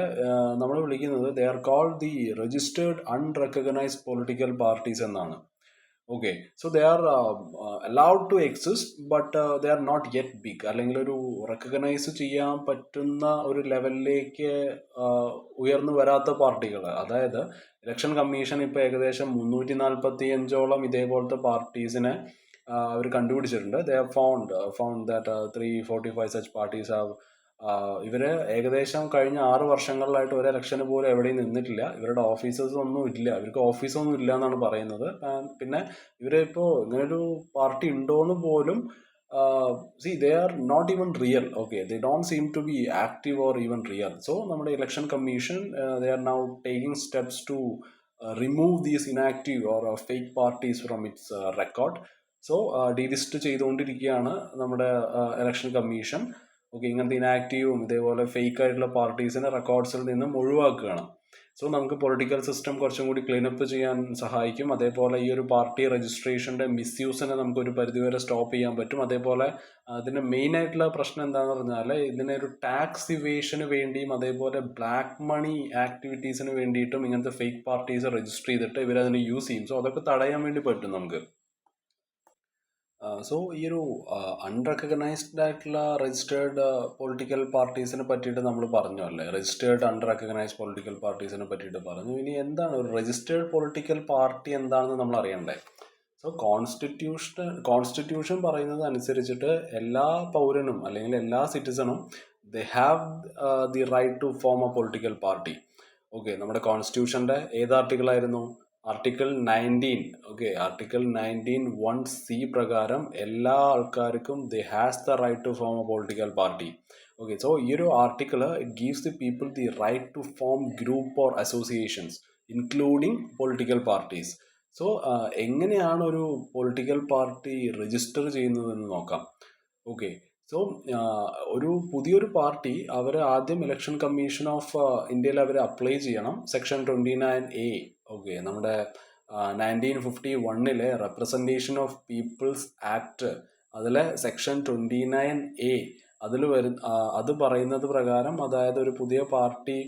Speaker 1: നമ്മൾ വിളിക്കുന്നത് they are called the registered unrecognised political parties എന്നാണ്. Okay, so they are allowed to exist but they are not yet big. അല്ലെങ്കിൽ ഒരു റെക്കഗ്നൈസ് ചെയ്യാൻ പറ്റുന്ന ഒരു ലെവലിലേക്ക് ഉയർന്നു വരാത്ത പാർട്ടികൾ. അതായത് ഇലക്ഷൻ കമ്മീഷൻ ഇപ്പോൾ ഏകദേശം 345ഓളം ഇതേപോലത്തെ പാർട്ടീസിനെ അവർ കണ്ടുപിടിച്ചിട്ടുണ്ട്. They have found that 345 such parties have. ഇവര് ഏകദേശം കഴിഞ്ഞ 6 വർഷങ്ങളിലായിട്ട് ഒരു ഇലക്ഷന് പോലും എവിടെയും നിന്നിട്ടില്ല. ഇവരുടെ ഓഫീസേഴ്സ് ഒന്നും ഇല്ല, ഇവർക്ക് ഓഫീസൊന്നും ഇല്ല എന്നാണ് പറയുന്നത്. പിന്നെ ഇവരിപ്പോൾ ഇങ്ങനൊരു പാർട്ടി ഉണ്ടോയെന്ന് പോലും they are not even real. Okay, they don't seem to be active or even real. So നമ്മുടെ election commission they are now taking steps to remove these inactive or fake parties from its record. So delist ചെയ്തുകൊണ്ടിരിക്കുകയാണ് നമ്മുടെ election commission. Okay, ഇങ്ങനത്തെ ഇനാക്റ്റീവും ഇതേപോലെ fake ആയിട്ടുള്ള പാർട്ടീസിനെ റെക്കോർഡ്സിൽ നിന്നും ഒഴിവാക്കുകയാണ്. So നമുക്ക് political system കുറച്ചും കൂടി ക്ലീനപ്പ് ചെയ്യാൻ സഹായിക്കും. അതേപോലെ ഈ ഒരു പാർട്ടി രജിസ്ട്രേഷൻ്റെ മിസ്യൂസിനെ നമുക്കൊരു പരിധിവരെ സ്റ്റോപ്പ് ചെയ്യാൻ പറ്റും. അതേപോലെ അതിൻ്റെ മെയിൻ ആയിട്ടുള്ള പ്രശ്നം എന്താണെന്ന് പറഞ്ഞാൽ, ഇതിനെ ഒരു ടാക്സ് ഇവേഷന് വേണ്ടിയും അതേപോലെ ബ്ലാക്ക് മണി ആക്ടിവിറ്റീസിന് വേണ്ടിയിട്ടും ഇങ്ങനത്തെ ഫേക്ക് പാർട്ടീസ് രജിസ്റ്റർ ചെയ്തിട്ട് ഇവരതിനെ യൂസ് ചെയ്യും. സോ അതൊക്കെ തടയാൻ വേണ്ടി പറ്റും നമുക്ക്. സോ ഈ ഒരു അൺറെക്കഗ്നൈസ്ഡ് ആയിട്ടുള്ള രജിസ്റ്റേർഡ് പൊളിറ്റിക്കൽ പാർട്ടീസിനെ പറ്റിയിട്ട് നമ്മൾ പറഞ്ഞു അല്ലേ, രജിസ്റ്റേർഡ് അൺറെക്കഗ്നൈസ്ഡ് പൊളിറ്റിക്കൽ പാർട്ടീസിനെ പറ്റിയിട്ട് പറഞ്ഞു. ഇനി എന്താണ് ഒരു രജിസ്റ്റേർഡ് പൊളിറ്റിക്കൽ പാർട്ടി എന്താണെന്ന് നമ്മൾ അറിയണ്ടേ. സോ കോൺസ്റ്റിറ്റ്യൂഷൻ പറയുന്നത് അനുസരിച്ചിട്ട് എല്ലാ പൗരനും അല്ലെങ്കിൽ എല്ലാ സിറ്റിസണും they have the right to form a political party. Okay, നമ്മുടെ കോൺസ്റ്റിറ്റ്യൂഷൻ്റെ ഏത് ആർട്ടിക്കിളായിരുന്നു? ആർട്ടിക്കിൾ 19. ഓക്കെ, ആർട്ടിക്കിൾ 19(1)(c) പ്രകാരം എല്ലാ ആൾക്കാർക്കും they has the right to form a political party. Okay, so ഈ ഒരു article it gives the people the right to form group or associations including political parties. So എങ്ങനെയാണ് ഒരു political party register ചെയ്യുന്നതെന്ന് നോക്കാം. Okay, so ഒരു പുതിയൊരു party അവർ ആദ്യം election commission of ഇന്ത്യയിൽ അവർ അപ്ലൈ ചെയ്യണം. Section 29A. ഓക്കെ, നമ്മുടെ 1951 റെപ്രസെൻറ്റേഷൻ ഓഫ് പീപ്പിൾസ് ആക്ട് അതിലെ സെക്ഷൻ 29A അത് പറയുന്നത് പ്രകാരം, അതായത് ഒരു പുതിയ party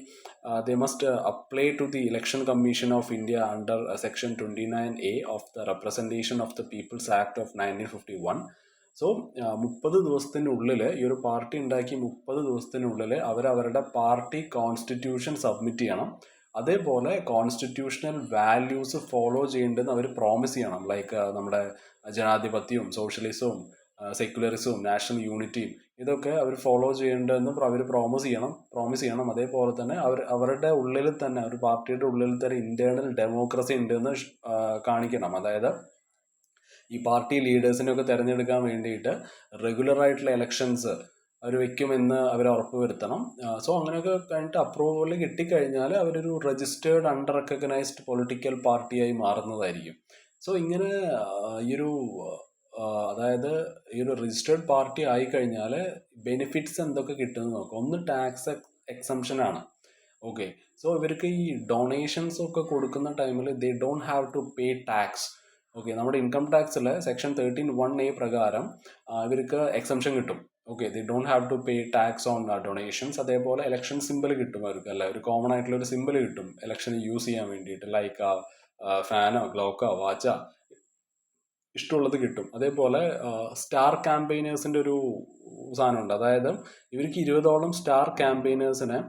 Speaker 1: they must apply to the Election Commission of India under Section 29A of the Representation of the People's Act of 1951. So 30 ദിവസത്തിനുള്ളിൽ ഈ ഒരു പാർട്ടി ഉണ്ടാക്കി 30 ദിവസത്തിനുള്ളിൽ അവരവരുടെ പാർട്ടി കോൺസ്റ്റിറ്റ്യൂഷൻ സബ്മിറ്റ് ചെയ്യണം. അതേപോലെ കോൺസ്റ്റിറ്റ്യൂഷണൽ വാല്യൂസ് ഫോളോ ചെയ്യേണ്ടതെന്ന് അവർ പ്രോമിസ് ചെയ്യണം. ലൈക്ക് നമ്മുടെ ജനാധിപത്യവും സോഷ്യലിസവും സെക്യുലറിസവും നാഷണൽ യൂണിറ്റിയും ഇതൊക്കെ അവർ ഫോളോ ചെയ്യേണ്ടതെന്ന് അവർ പ്രോമിസ് ചെയ്യണം. അതേപോലെ തന്നെ അവരുടെ ഉള്ളിൽ തന്നെ, ഒരു പാർട്ടിയുടെ ഉള്ളിൽ തന്നെ ഇന്റേണൽ ഡെമോക്രസി ഉണ്ടെന്ന് കാണിക്കണം. അതായത് ഈ പാർട്ടി ലീഡേഴ്സിനെയൊക്കെ തിരഞ്ഞെടുക്കാൻ വേണ്ടിയിട്ട് റെഗുലർ ആയിട്ടുള്ള ഇലക്ഷൻസ് അവർ വെക്കുമെന്ന് അവർ ഉറപ്പുവരുത്തണം. സോ അങ്ങനെയൊക്കെ കഴിഞ്ഞിട്ട് അപ്രൂവൽ കിട്ടിക്കഴിഞ്ഞാൽ അവരൊരു രജിസ്റ്റേർഡ് അണ്ടർ റെക്കഗ്നൈസ്ഡ് പൊളിറ്റിക്കൽ പാർട്ടിയായി മാറുന്നതായിരിക്കും. സോ ഇങ്ങനെ ഈ ഒരു അതായത് ഈ ഒരു രജിസ്റ്റേർഡ് പാർട്ടി ആയിക്കഴിഞ്ഞാൽ ബെനിഫിറ്റ്സ് എന്തൊക്കെ കിട്ടുമെന്ന് നോക്കാം. ഒന്ന് ടാക്സ് എക്സംഷൻ ആണ്. ഓക്കെ, സോ ഇവർക്ക് ഈ ഡൊണേഷൻസ് ഒക്കെ കൊടുക്കുന്ന ടൈമിൽ they don't have to pay tax. Okay, നമ്മുടെ ഇൻകം ടാക്സിലെ സെക്ഷൻ 13(1)(a) പ്രകാരം ഇവർക്ക് എക്സംഷൻ കിട്ടും. Okay, they don't have to pay tax on donations. അതേപോലെ ഇലക്ഷൻ സിമ്പിൾ കിട്ടും അവർക്ക്, അല്ല ഒരു കോമൺ ആയിട്ടുള്ള ഒരു സിമ്പിൾ കിട്ടും ഇലക്ഷന് യൂസ് ചെയ്യാൻ വേണ്ടിയിട്ട്. ലൈക്ക് ഫാനോ ക്ലോക്കോ വാച്ചോ ഇഷ്ടമുള്ളത് കിട്ടും. അതേപോലെ സ്റ്റാർ ക്യാമ്പയിനേഴ്സിൻ്റെ ഒരു സാധനമുണ്ട്. അതായത് ഇവർക്ക് 20ഓളം സ്റ്റാർ ക്യാമ്പയിനേഴ്സിനെ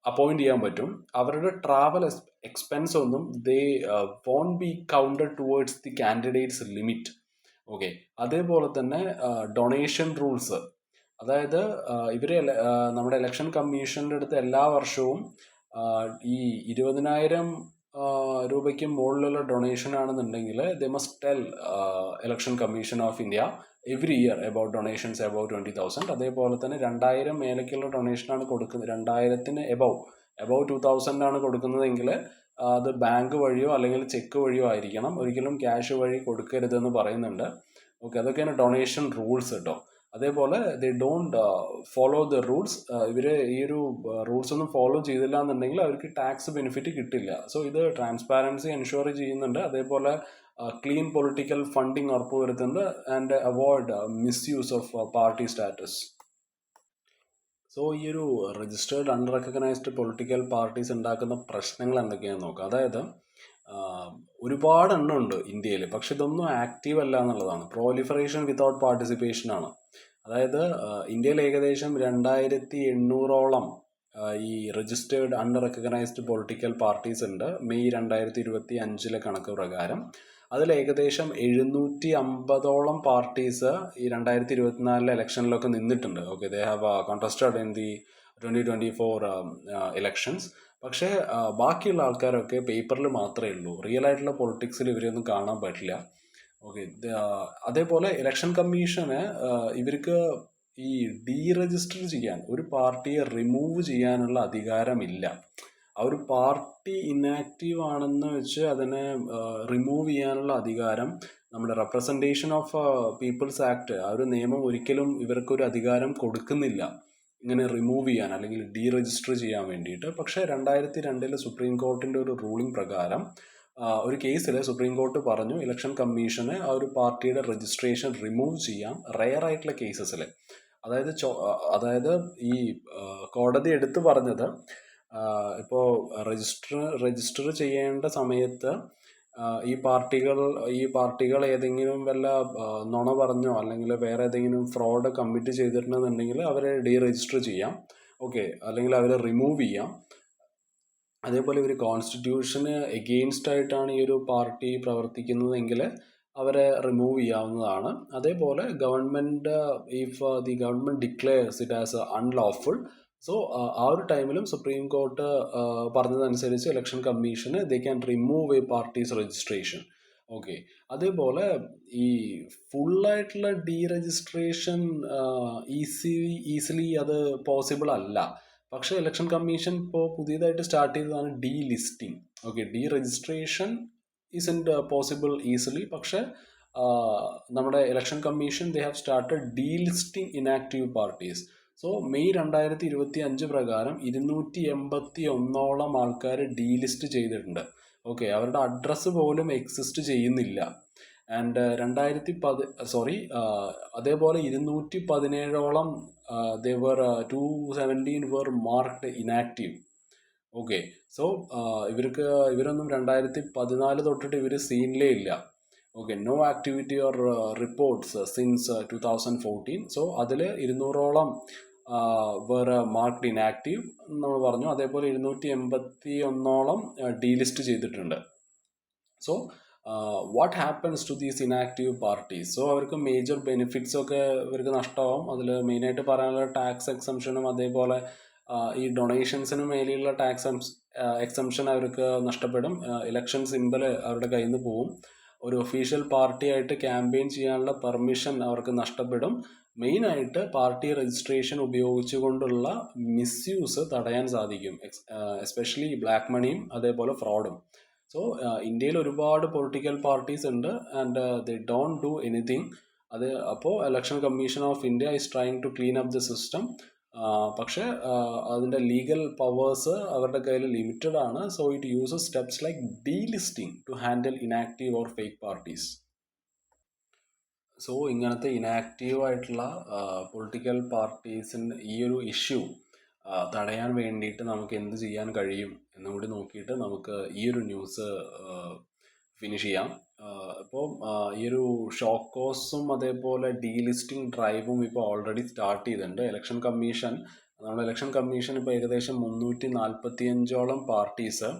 Speaker 1: അപ്പോയിന്റ് ചെയ്യാൻ പറ്റും. അവരുടെ ട്രാവൽ എക്സ്പെൻസ് ഒന്നും they won't be counted towards the candidates limit. Okay, അതേപോലെ തന്നെ ഡൊണേഷൻ റൂൾസ്, അതായത് ഇവര് നമ്മുടെ ഇലക്ഷൻ കമ്മീഷൻ്റെ അടുത്ത് എല്ലാ വർഷവും ഈ 20,000 രൂപയ്ക്ക് മുകളിലുള്ള ഡൊണേഷൻ ആണെന്നുണ്ടെങ്കിൽ they must tell election commission of India every year about donations about 20,000. അതേപോലെ തന്നെ 2,000 മേലേക്കുള്ള ഡൊണേഷനാണ് കൊടുക്കുന്നത്, 2,000-ന് എബവ് 2,000 ആണ് കൊടുക്കുന്നതെങ്കിൽ അത് ബാങ്ക് വഴിയോ അല്ലെങ്കിൽ ചെക്ക് വഴിയോ ആയിരിക്കണം, ഒരിക്കലും ക്യാഷ് വഴി കൊടുക്കരുതെന്ന് പറയുന്നുണ്ട്. ഓക്കെ, അതൊക്കെയാണ് ഡൊണേഷൻ റൂൾസ് കേട്ടോ. അതേപോലെ they don't follow the rules. ഇവർ ഈ ഒരു റൂൾസ് ഒന്നും ഫോളോ ചെയ്തില്ല എന്നുണ്ടെങ്കിൽ അവർക്ക് ടാക്സ് ബെനിഫിറ്റ് കിട്ടില്ല. സോ ഇത് ട്രാൻസ്പാരൻസി എൻഷുർ ചെയ്യുന്നുണ്ട്. അതേപോലെ ക്ലീൻ പൊളിറ്റിക്കൽ ഫണ്ടിങ് ഉറപ്പുവരുത്തുന്നുണ്ട് and avoid misuse of party status. So ഈ ഒരു രജിസ്റ്റേർഡ് അൺറെക്കഗ്നൈസ്ഡ് പൊളിറ്റിക്കൽ പാർട്ടീസ് ഉണ്ടാക്കുന്ന പ്രശ്നങ്ങൾ എന്തൊക്കെയാണെന്ന് നോക്കാം. അതായത് ഒരുപാട് എണ്ണം ഉണ്ട് ഇന്ത്യയിൽ, പക്ഷെ ഇതൊന്നും ആക്റ്റീവ് അല്ല എന്നുള്ളതാണ്. പ്രോലിഫറേഷൻ വിതൗട്ട് പാർട്ടിസിപ്പേഷൻ ആണ്. അതായത് ഇന്ത്യയിൽ ഏകദേശം 2,800ഓളം ഈ രജിസ്റ്റേർഡ് അൺറെക്കഗ്നൈസ്ഡ് പൊളിറ്റിക്കൽ പാർട്ടീസ് ഉണ്ട് മെയ് 2025 കണക്ക് പ്രകാരം. അതിൽ ഏകദേശം 750ഓളം പാർട്ടീസ് ഈ 2024 ഇലക്ഷനിലൊക്കെ നിന്നിട്ടുണ്ട്. Okay, they have contested in the 2024 elections. പക്ഷേ ബാക്കിയുള്ള ആൾക്കാരൊക്കെ പേപ്പറിൽ മാത്രമേ ഉള്ളൂ, റിയൽ ആയിട്ടുള്ള പൊളിറ്റിക്സിൽ ഇവരെയൊന്നും കാണാൻ പറ്റില്ല. ഓക്കെ, അതേപോലെ ഇലക്ഷൻ കമ്മീഷന് ഇവർക്ക് ഈ ഡീരജിസ്റ്റർ ചെയ്യാൻ, ഒരു പാർട്ടിയെ റിമൂവ് ചെയ്യാനുള്ള അധികാരമില്ല. ആ ഒരു പാർട്ടി ഇനാക്റ്റീവ് ആണെന്ന് വെച്ച് അതിനെ റിമൂവ് ചെയ്യാനുള്ള അധികാരം നമ്മുടെ റെപ്രസെൻറ്റേഷൻ ഓഫ് പീപ്പിൾസ് ആക്ട്, ആ ഒരു നിയമം ഒരിക്കലും ഇവർക്കൊരു അധികാരം കൊടുക്കുന്നില്ല ഇങ്ങനെ റിമൂവ് ചെയ്യാൻ അല്ലെങ്കിൽ ഡീരജിസ്റ്റർ ചെയ്യാൻ വേണ്ടിയിട്ട്. പക്ഷേ 2002 സുപ്രീം കോർട്ടിൻ്റെ ഒരു റൂളിംഗ് പ്രകാരം ഒരു കേസിൽ സുപ്രീം കോർട്ട് പറഞ്ഞു ഇലക്ഷൻ കമ്മീഷന് ആ ഒരു പാർട്ടിയുടെ രജിസ്ട്രേഷൻ റിമൂവ് ചെയ്യാം റെയർ ആയിട്ടുള്ള കേസസിൽ. അതായത് ഈ കോടതി എടുത്തു പറഞ്ഞത് ഇപ്പോൾ രജിസ്റ്റർ ചെയ്യേണ്ട സമയത്ത് ഈ പാർട്ടികൾ ഏതെങ്കിലും വല്ല നുണ പറഞ്ഞോ അല്ലെങ്കിൽ വേറെ ഏതെങ്കിലും ഫ്രോഡ് കമ്മിറ്റ് ചെയ്തിട്ടുണ്ടെന്നുണ്ടെങ്കിൽ അവരെ ഡീരജിസ്റ്റർ ചെയ്യാം. ഓക്കെ, അല്ലെങ്കിൽ അവരെ റിമൂവ് ചെയ്യാം. അതേപോലെ ഇവർ കോൺസ്റ്റിറ്റ്യൂഷന് എഗെയിൻസ്റ്റ് ആയിട്ടാണ് ഈ ഒരു പാർട്ടി പ്രവർത്തിക്കുന്നതെങ്കിൽ അവരെ റിമൂവ് ചെയ്യാവുന്നതാണ്. അതേപോലെ government if the government declares it as unlawful, so ആ ഒരു ടൈമിലും സുപ്രീം കോർട്ട് പറഞ്ഞതനുസരിച്ച് election commission they can remove A parties registration. Okay, അതേപോലെ ഈ ഫുള്ളായിട്ടുള്ള ഡീരജിസ്ട്രേഷൻ ഈസിലി അത് പോസിബിൾ അല്ല. പക്ഷേ ഇലക്ഷൻ കമ്മീഷൻ ഇപ്പോൾ പുതിയതായിട്ട് സ്റ്റാർട്ട് ചെയ്തതാണ് delisting. Okay, deregistration isn't possible easily. പക്ഷേ നമ്മുടെ election commission they have started delisting inactive parties. So May 2025 പ്രകാരം 281ഓളം ആൾക്കാർ ഡീലിസ്റ്റ് ചെയ്തിട്ടുണ്ട്. ഓക്കെ, അവരുടെ അഡ്രസ്സ് പോലും എക്സിസ്റ്റ് ചെയ്യുന്നില്ല. ആൻഡ് അതേപോലെ 217ഓളം ദേവർ 217 were marked inactive. ഓക്കെ. സോ ഇവരൊന്നും 2014 തൊട്ടിട്ട് ഇവർ സീനിലേ ഇല്ല. ഓക്കെ, no activity or reports since 2014. So അതിൽ 200ഓളം വേറെ മാർക്ക്ഡ് ഇനാക്റ്റീവ് നമ്മൾ പറഞ്ഞു. അതേപോലെ 281ഓളം ഡീലിസ്റ്റ് ചെയ്തിട്ടുണ്ട്. So what happens to these inactive parties? So അവർക്ക് മേജർ ബെനിഫിറ്റ്സ് ഒക്കെ ഇവർക്ക് നഷ്ടമാവും. അതിൽ മെയിനായിട്ട് പറയാനുള്ള ടാക്സ് എക്സംഷനും അതേപോലെ ഈ ഡൊണേഷൻസിന് മേലെയുള്ള ടാക്സ് എക്സംഷൻ അവർക്ക് നഷ്ടപ്പെടും. ഇലക്ഷൻ സിമ്പിൾ അവരുടെ കയ്യിൽ നിന്ന് പോവും. ഒരു ഒഫീഷ്യൽ പാർട്ടി ആയിട്ട് ക്യാമ്പയിൻ ചെയ്യാനുള്ള പെർമിഷൻ അവർക്ക് നഷ്ടപ്പെടും. മെയിനായിട്ട് പാർട്ടി രജിസ്ട്രേഷൻ ഉപയോഗിച്ചുകൊണ്ടുള്ള മിസ്യൂസ് തടയാൻ സാധിക്കും, എസ്പെഷ്യലി ബ്ലാക്ക് മണിയും അതേപോലെ ഫ്രോഡും. സോ ഇന്ത്യയിൽ ഒരുപാട് പൊളിറ്റിക്കൽ പാർട്ടീസ് ഉണ്ട് and they don't do anything. അപ്പോൾ election commission of India is trying to clean up the system. പക്ഷേ അതിൻ്റെ ലീഗൽ പവേഴ്സ് അവരുടെ കയ്യിൽ ലിമിറ്റഡ് ആണ്. So it uses steps like delisting to handle inactive or fake parties. So ഇങ്ങനത്തെ inactive ആയിട്ടുള്ള political പാർട്ടീസിൻ്റെ ഈ ഒരു ഇഷ്യൂ തടയാൻ വേണ്ടിയിട്ട് നമുക്ക് എന്ത് ചെയ്യാൻ കഴിയും എന്നും കൂടി നോക്കിയിട്ട് നമുക്ക് ഈ ഒരു ന്യൂസ് ഫിനിഷ് ചെയ്യാം. ഇപ്പോൾ ഈ ഒരു ഷോക്കോസും അതേപോലെ ഡീലിസ്റ്റിംഗ് ഡ്രൈവും ഇപ്പോൾ ഓൾറെഡി സ്റ്റാർട്ട് ചെയ്തിട്ടുണ്ട്. നമ്മുടെ ഇലക്ഷൻ കമ്മീഷൻ ഇപ്പോൾ ഏകദേശം 345ഓളം പാർട്ടീസ്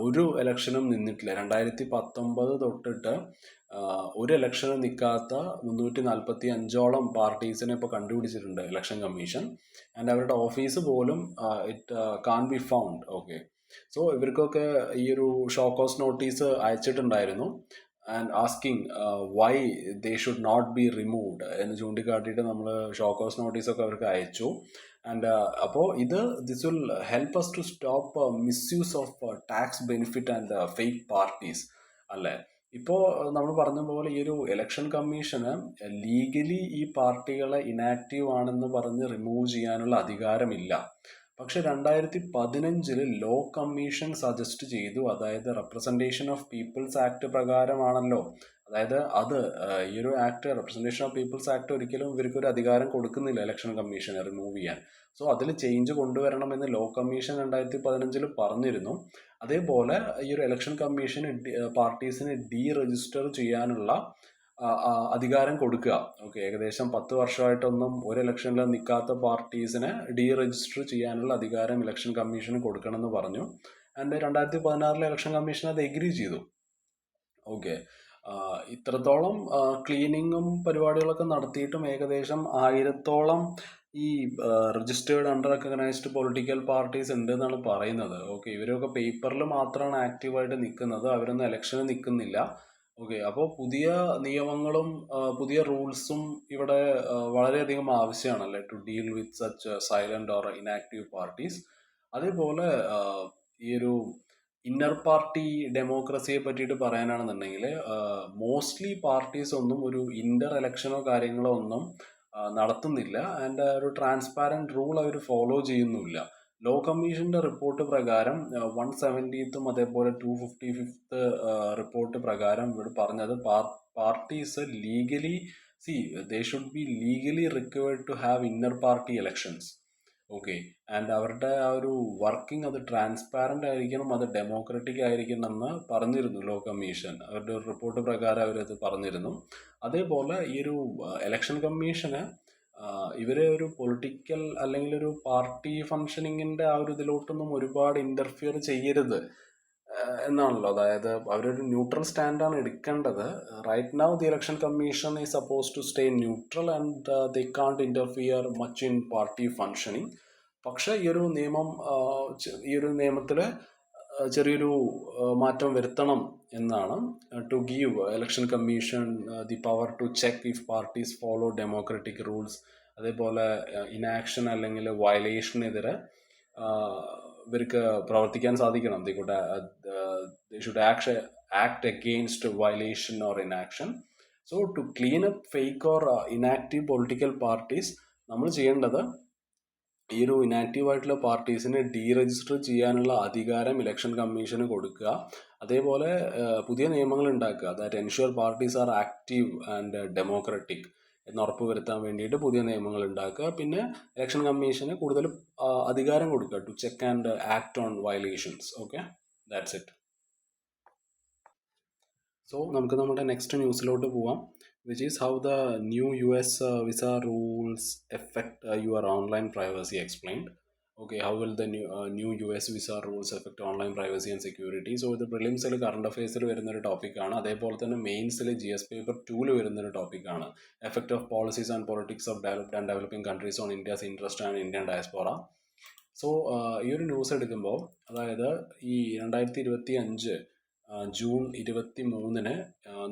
Speaker 1: ഒരു ഇലക്ഷനും നിന്നിട്ടില്ല. 2019 തൊട്ടിട്ട് ഒരു ഇലക്ഷനും നിൽക്കാത്ത 345ഓളം പാർട്ടീസിനെ ഇപ്പോൾ കണ്ടുപിടിച്ചിട്ടുണ്ട് ഇലക്ഷൻ കമ്മീഷൻ. ആൻഡ് അവരുടെ ഓഫീസ് പോലും it can be found. Okay. So ഇവർക്കൊക്കെ ഈ ഒരു ഷോക്കോസ് നോട്ടീസ് അയച്ചിട്ടുണ്ടായിരുന്നു and asking why they should not be removed എന്ന് ചൂണ്ടിക്കാട്ടിയിട്ട് നമ്മൾ ഷോക്കോസ് നോട്ടീസൊക്കെ അവർക്ക് അയച്ചു. ആൻഡ് അപ്പോൾ this will help us to stop misuse of tax benefit and fake parties അല്ലേ. ഇപ്പോൾ നമ്മൾ പറഞ്ഞ പോലെ ഈ ഒരു ഇലക്ഷൻ കമ്മീഷന് ലീഗലി ഈ പാർട്ടികളെ ഇനാക്റ്റീവ് ആണെന്ന് പറഞ്ഞ് റിമൂവ് ചെയ്യാനുള്ള അധികാരമില്ല. പക്ഷെ 2015 ലോ കമ്മീഷൻ സജസ്റ്റ് ചെയ്തു. അതായത് റെപ്രസെൻറ്റേഷൻ ഓഫ് പീപ്പിൾസ് ആക്ട് പ്രകാരമാണല്ലോ. അതായത് ഈ ഒരു act, representation of people's act ഒരിക്കലും ഇവർക്കൊരു അധികാരം കൊടുക്കുന്നില്ല ഇലക്ഷൻ കമ്മീഷനെ റിമൂവ് ചെയ്യാൻ. സോ അതിൽ ചേഞ്ച് കൊണ്ടുവരണമെന്ന് ലോ കമ്മീഷൻ 2015 പറഞ്ഞിരുന്നു. അതേപോലെ ഈ ഒരു ഇലക്ഷൻ കമ്മീഷന് പാർട്ടീസിനെ ഡീ രജിസ്റ്റർ ചെയ്യാനുള്ള അധികാരം കൊടുക്കുക. ഓക്കെ, ഏകദേശം 10 വർഷമായിട്ടൊന്നും ഒരു ഇലക്ഷനിൽ നിൽക്കാത്ത പാർട്ടീസിനെ ഡീ രജിസ്റ്റർ ചെയ്യാനുള്ള അധികാരം ഇലക്ഷൻ കമ്മീഷന് കൊടുക്കണമെന്ന് പറഞ്ഞു. ആൻഡ് 2016 ഇലക്ഷൻ കമ്മീഷൻ അത് എഗ്രി ചെയ്തു. ഓക്കെ. ഇത്രത്തോളം ക്ലീനിങ്ങും പരിപാടികളൊക്കെ നടത്തിയിട്ടും ഏകദേശം 1000ഓളം ഈ registered under recognised political parties ഉണ്ട് എന്നാണ് പറയുന്നത്. ഓക്കെ, ഇവരൊക്കെ പേപ്പറിൽ മാത്രമാണ് ആക്റ്റീവായിട്ട് നിൽക്കുന്നത്, അവരൊന്നും ഇലക്ഷന് നിൽക്കുന്നില്ല. ഓക്കെ, അപ്പോൾ പുതിയ നിയമങ്ങളും പുതിയ റൂൾസും ഇവിടെ വളരെയധികം ആവശ്യമാണല്ലേ to deal with such silent or inactive parties. അതേപോലെ ഈ ഒരു ഇന്നർ പാർട്ടി ഡെമോക്രസിയെ പറ്റിയിട്ട് പറയാനാണെന്നുണ്ടെങ്കിൽ മോസ്റ്റ്ലി പാർട്ടീസ് ഒന്നും ഒരു ഇന്റർ ഇലക്ഷനോ കാര്യങ്ങളോ ഒന്നും നടത്തുന്നില്ല. ആൻഡ് ഒരു ട്രാൻസ്പാരന്റ് റൂൾ അവർ ഫോളോ ചെയ്യുന്നുമില്ല. ലോ കമ്മീഷന്റെ റിപ്പോർട്ട് പ്രകാരം 170th അതേപോലെ 255th റിപ്പോർട്ട് പ്രകാരം ഇവിടെ പറഞ്ഞത് parties legally they should be legally required to have inner party elections. Okay, and അവരുടെ ആ ഒരു വർക്കിംഗ് അത് ട്രാൻസ്പാരന്റ് ആയിരിക്കണം, അത് ഡെമോക്രാറ്റിക് ആയിരിക്കണം എന്ന് പറഞ്ഞിരുന്നു ലോ കമ്മീഷൻ. അവരുടെ ഒരു റിപ്പോർട്ട് പ്രകാരം അവരത് പറഞ്ഞിരുന്നു. അതേപോലെ ഈ ഒരു ഇലക്ഷൻ കമ്മീഷന് ഇവരെ ഒരു പൊളിറ്റിക്കൽ അല്ലെങ്കിൽ ഒരു പാർട്ടി ഫങ്ഷനിങ്ങിന്റെ ആ ഒരു ഇതിലോട്ടൊന്നും ഒരുപാട് ഇന്റർഫിയർ ചെയ്യരുത് എന്നാണല്ലോ. അതായത് അവരൊരു ന്യൂട്രൽ സ്റ്റാൻഡാണ് എടുക്കേണ്ടത്. Right now the election commission is suppose to stay neutral and they can't interfere much in party functioning. പക്ഷെ ഈ ഒരു നിയമത്തിൽ ചെറിയൊരു മാറ്റം വരുത്തണം എന്നാണ്. To give election commission the power to check if parties follow democratic rules. അതേപോലെ inaction അല്ലെങ്കിൽ വയലേഷനെതിരെ ഇവർക്ക് പ്രവർത്തിക്കാൻ സാധിക്കണം. They should act against violation or inaction. So to clean up fake or inactive political parties നമ്മൾ ചെയ്യേണ്ടത് ഈ ഒരു ഇനാക്റ്റീവ് ആയിട്ടുള്ള പാർട്ടീസിനെ ഡീരജിസ്റ്റർ ചെയ്യാനുള്ള അധികാരം ഇലക്ഷൻ കമ്മീഷന് കൊടുക്കുക. അതേപോലെ പുതിയ നിയമങ്ങൾ ഉണ്ടാക്കുക. That ensure parties R active and democratic എന്ന് ഉറപ്പുവരുത്താൻ വേണ്ടിയിട്ട് പുതിയ നിയമങ്ങൾ ഉണ്ടാക്കുക. പിന്നെ ഇലക്ഷൻ കമ്മീഷന് കൂടുതൽ അധികാരം കൊടുക്കുക to check and act on violations. Okay, that's it. So നമുക്ക് നമ്മുടെ നെക്സ്റ്റ് ന്യൂസിലോട്ട് പോവാം, which is how the new US visa rules affect your online privacy explained. Okay, how will the new US visa rules affect online privacy and security? So ഇത് പ്രിലിംസിൽ current അഫയേഴ്സിൽ വരുന്നൊരു ടോപ്പിക്കാണ്. അതേപോലെ തന്നെ മെയിൻസിൽ GS paper 2 വരുന്നൊരു ടോപ്പിക്കാണ്, effect of policies and politics of developed and developing countries on India's interest and Indian diaspora. So ഈ ഒരു news എടുക്കുമ്പോൾ, അതായത് ഈ 2025 ജൂൺ 23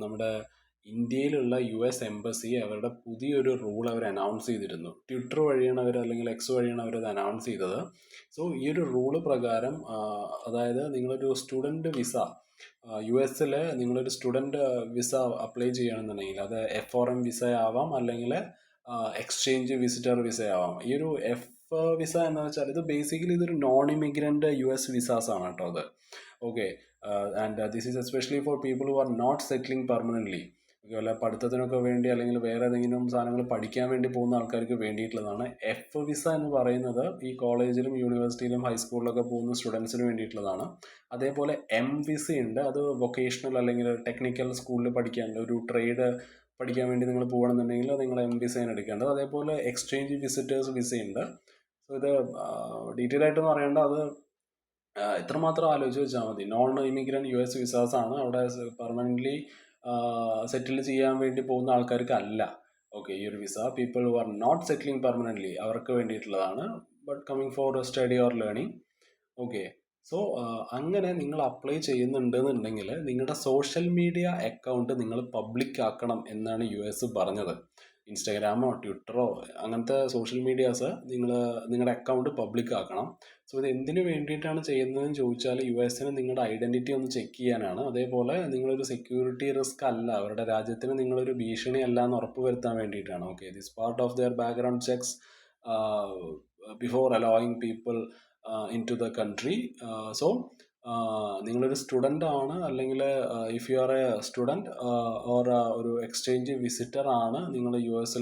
Speaker 1: നമ്മുടെ ഇന്ത്യയിലുള്ള US എംബസി അവരുടെ പുതിയൊരു റൂൾ അവർ അനൗൺസ് ചെയ്തിരുന്നു. ട്വിറ്റർ വഴിയാണ് അവർ, അല്ലെങ്കിൽ എക്സ് വഴിയാണ് അവരത് അനൗൺസ് ചെയ്തത്. സോ ഈ ഒരു റൂള് പ്രകാരം, അതായത് നിങ്ങളൊരു സ്റ്റുഡൻറ്റ് വിസ US നിങ്ങളൊരു സ്റ്റുഡൻറ്റ് വിസ അപ്ലൈ ചെയ്യുകയാണെന്നുണ്ടെങ്കിൽ അത് F4M വിസ ആവാം, അല്ലെങ്കിൽ എക്സ്ചേഞ്ച് വിസിറ്റർ വിസ ആവാം. ഈ ഒരു F വിസ എന്ന് വെച്ചാൽ ഇത് ബേസിക്കലി ഇതൊരു നോൺ ഇമിഗ്രൻ്റ് US വിസാസ് ആണ് കേട്ടോ അത്. Okay, and this is especially for people who are not settling permanently. വല്ല പഠിത്തത്തിനൊക്കെ വേണ്ടി അല്ലെങ്കിൽ വേറെ ഏതെങ്കിലും സാധനങ്ങൾ പഠിക്കാൻ വേണ്ടി പോകുന്ന ആൾക്കാർക്ക് വേണ്ടിയിട്ടുള്ളതാണ്. F വിസ എന്ന് പറയുന്നത് ഈ കോളേജിലും യൂണിവേഴ്സിറ്റിയിലും ഹൈസ്കൂളിലൊക്കെ പോകുന്ന സ്റ്റുഡൻസിന് വേണ്ടിയിട്ടുള്ളതാണ്. അതേപോലെ M വിസ ഉണ്ട്, അത് വൊക്കേഷണൽ അല്ലെങ്കിൽ ടെക്നിക്കൽ സ്കൂളിൽ പഠിക്കാൻ, ഒരു ട്രേഡ് പഠിക്കാൻ വേണ്ടി നിങ്ങൾ പോകണമെന്നുണ്ടെങ്കിൽ നിങ്ങൾ M വിസയാണ് എടുക്കേണ്ടത്. അതേപോലെ എക്സ്ചേഞ്ച് വിസിറ്റേഴ്സ് വിസയുണ്ട്. സോ ഇത് ഡീറ്റെയിൽ ആയിട്ടൊന്നും അറിയേണ്ട, അത് ഇത്രമാത്രം ആലോചിച്ച് വെച്ചാൽ മതി. നോൺ ഇമിഗ്രൻ്റ് US വിസാസ് ആണ്, അവിടെ പെർമനൻ്റ്ലി സെറ്റിൽ ചെയ്യാൻ വേണ്ടി പോകുന്ന ആൾക്കാർക്ക് അല്ല. ഓക്കെ, ഈ ഒരു visa people who are not settling permanently അവർക്ക് വേണ്ടിയിട്ടുള്ളതാണ്, but coming for study or learning. Okay, so അങ്ങനെ നിങ്ങൾ അപ്ലൈ ചെയ്യുന്നുണ്ടെന്നുണ്ടെങ്കിൽ നിങ്ങളുടെ സോഷ്യൽ മീഡിയ അക്കൗണ്ട് നിങ്ങൾ പബ്ലിക് ആക്കണം എന്നാണ് US പറഞ്ഞത്. ഇൻസ്റ്റാഗ്രാമോ ട്വിറ്ററോ അങ്ങനത്തെ സോഷ്യൽ മീഡിയാസ് നിങ്ങളുടെ അക്കൗണ്ട് പബ്ലിക് ആക്കണം. സോ ഇത് എന്തിനു വേണ്ടിയിട്ടാണ് ചെയ്യുന്നതെന്ന് ചോദിച്ചാൽ US നിങ്ങളുടെ ഐഡൻറ്റിറ്റി ഒന്ന് ചെക്ക് ചെയ്യാനാണ്. അതേപോലെ നിങ്ങളൊരു സെക്യൂരിറ്റി റിസ്ക് അല്ല, അവരുടെ രാജ്യത്തിന് നിങ്ങളൊരു ഭീഷണി അല്ല എന്ന് ഉറപ്പ് വരുത്താൻ വേണ്ടിയിട്ടാണ്. Okay, this part of their background checks before allowing people into the country. So നിങ്ങളൊരു സ്റ്റുഡൻ്റ് ആണ്, അല്ലെങ്കിൽ if you are a student or ഒരു എക്സ്ചേഞ്ച് വിസിറ്റർ ആണ്, നിങ്ങൾ US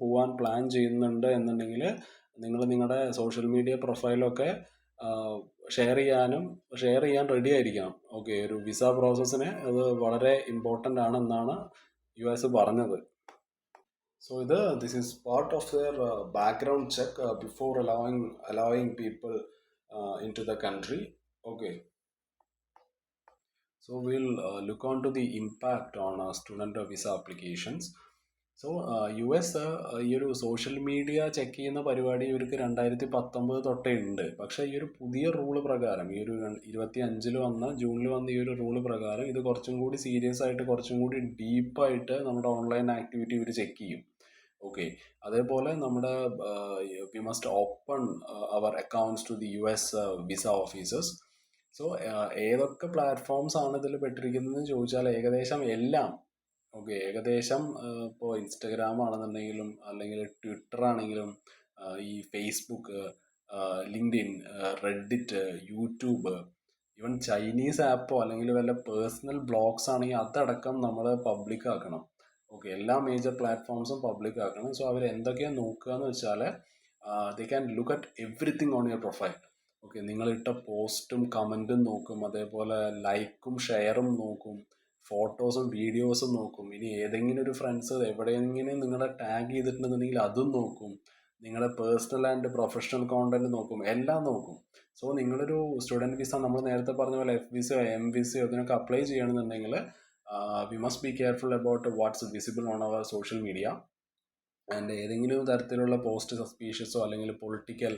Speaker 1: പോകാൻ പ്ലാൻ ചെയ്യുന്നുണ്ട് എന്നുണ്ടെങ്കിൽ നിങ്ങൾ നിങ്ങളുടെ സോഷ്യൽ മീഡിയ പ്രൊഫൈലൊക്കെ ഷെയർ ചെയ്യാൻ റെഡി ആയിരിക്കണം. ഓക്കെ, ഒരു വിസ പ്രോസസ്സിന് അത് വളരെ ഇമ്പോർട്ടൻ്റ് ആണെന്നാണ് US പറഞ്ഞത്. So this is part of their background check before allowing people into the country. Okay, so we'll look on to the impact on student visa applications. So US ഈ ഒരു social media check ചെയ്യുന്ന പരിപാടി ഇവർക്ക് 2019 തൊട്ടേ ഉണ്ട്. പക്ഷേ ഈ ഒരു പുതിയ റൂള് പ്രകാരം, ഈ ഒരു 25 ജൂണിൽ വന്ന ഈ ഒരു റൂള് പ്രകാരം ഇത് കുറച്ചും കൂടി സീരിയസ് ആയിട്ട്, കുറച്ചും കൂടി ഡീപ്പായിട്ട് നമ്മുടെ ഓൺലൈൻ ആക്ടിവിറ്റി ഇവർ ചെക്ക് ചെയ്യും. ഓക്കെ, അതേപോലെ നമ്മുടെ we must open our accounts to the US visa officers. So ഏതൊക്കെ പ്ലാറ്റ്ഫോംസ് ആണ് ഇതിൽ പെട്ടിരിക്കുന്നതെന്ന് ചോദിച്ചാൽ ഏകദേശം എല്ലാം. ഓക്കെ, ഏകദേശം ഇപ്പോൾ ഇൻസ്റ്റഗ്രാം ആണെന്നുണ്ടെങ്കിലും, അല്ലെങ്കിൽ ട്വിറ്റർ ആണെങ്കിലും, ഈ Facebook, LinkedIn, Reddit, YouTube, even Chinese ആപ്പോ അല്ലെങ്കിൽ വല്ല പേഴ്സണൽ ബ്ലോഗ്സ് ആണെങ്കിൽ അതടക്കം നമ്മൾ പബ്ലിക് ആക്കണം. ഓക്കെ, എല്ലാ മേജർ പ്ലാറ്റ്ഫോംസും പബ്ലിക് ആക്കണം. സോ അവർ എന്തൊക്കെയാണ് നോക്കുക എന്ന് വെച്ചാൽ they can look at everything on your profile. Okay, നിങ്ങളിട്ട പോസ്റ്റും കമൻറ്റും നോക്കും, അതേപോലെ ലൈക്കും ഷെയറും നോക്കും, ഫോട്ടോസും വീഡിയോസും നോക്കും. ഇനി ഏതെങ്കിലും ഒരു ഫ്രണ്ട്സ് എവിടെയെങ്കിലും നിങ്ങളെ ടാഗ് ചെയ്തിട്ടുണ്ടെന്നുണ്ടെങ്കിൽ അതും നോക്കും. നിങ്ങളുടെ പേഴ്സണൽ ആൻഡ് പ്രൊഫഷണൽ കോണ്ടന്റ് നോക്കും, എല്ലാം നോക്കും. സോ നിങ്ങളൊരു സ്റ്റുഡൻറ്റ് വിസ, നമ്മൾ നേരത്തെ പറഞ്ഞ പോലെ F വിസയോ M വിസയോ ഇതിനൊക്കെ അപ്ലൈ ചെയ്യണമെന്നുണ്ടെങ്കിൽ we must be careful about what's visible on our social media. And ഏതെങ്കിലും തരത്തിലുള്ള പോസ്റ്റ് സസ്പീഷ്യസോ അല്ലെങ്കിൽ political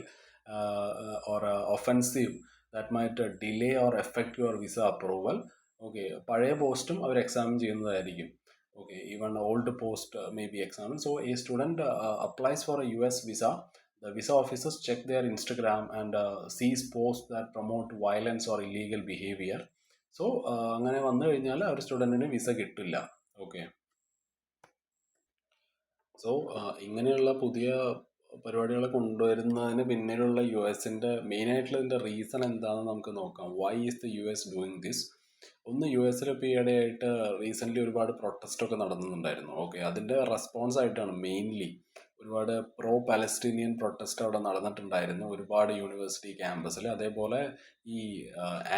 Speaker 1: or offensive that might delay or effect your visa approval. Okay, പഴയ പോസ്റ്റും അവർ എക്സാമിൻ ചെയ്യുന്നതായിരിക്കും. Okay, even old post may be examine. So a student applies for a US visa, the visa officers check their Instagram and sees posts that promote violence or illegal behavior. So അങ്ങനെ വന്നു കഴിഞ്ഞാൽ ആ ഒരു സ്റ്റുഡൻറ്റിന് visa കിട്ടില്ല. Okay, so ഇങ്ങനെയുള്ള പുതിയ പരിപാടികൾ കൊണ്ടുവരുന്നതിന് പിന്നിലുള്ള യു എസിൻ്റെ മെയിനായിട്ടുള്ള ഇതിൻ്റെ റീസൺ എന്താണെന്ന് നമുക്ക് നോക്കാം. Why is the U S doing this? ഒന്ന്, യു എസിൽ ഇപ്പോൾ ഈയിടെയായിട്ട് റീസെൻ്റ്ലി ഒരുപാട് പ്രൊട്ടസ്റ്റൊക്കെ നടന്നുന്നുണ്ടായിരുന്നു. ഓക്കെ, അതിൻ്റെ റെസ്പോൺസ് ആയിട്ടാണ് മെയിൻലി ഒരുപാട് പ്രോ പാലസ്തീനിയൻ പ്രൊട്ടസ്റ്റ് അവിടെ നടന്നിട്ടുണ്ടായിരുന്നു ഒരുപാട് യൂണിവേഴ്സിറ്റി ക്യാമ്പസിൽ. അതേപോലെ ഈ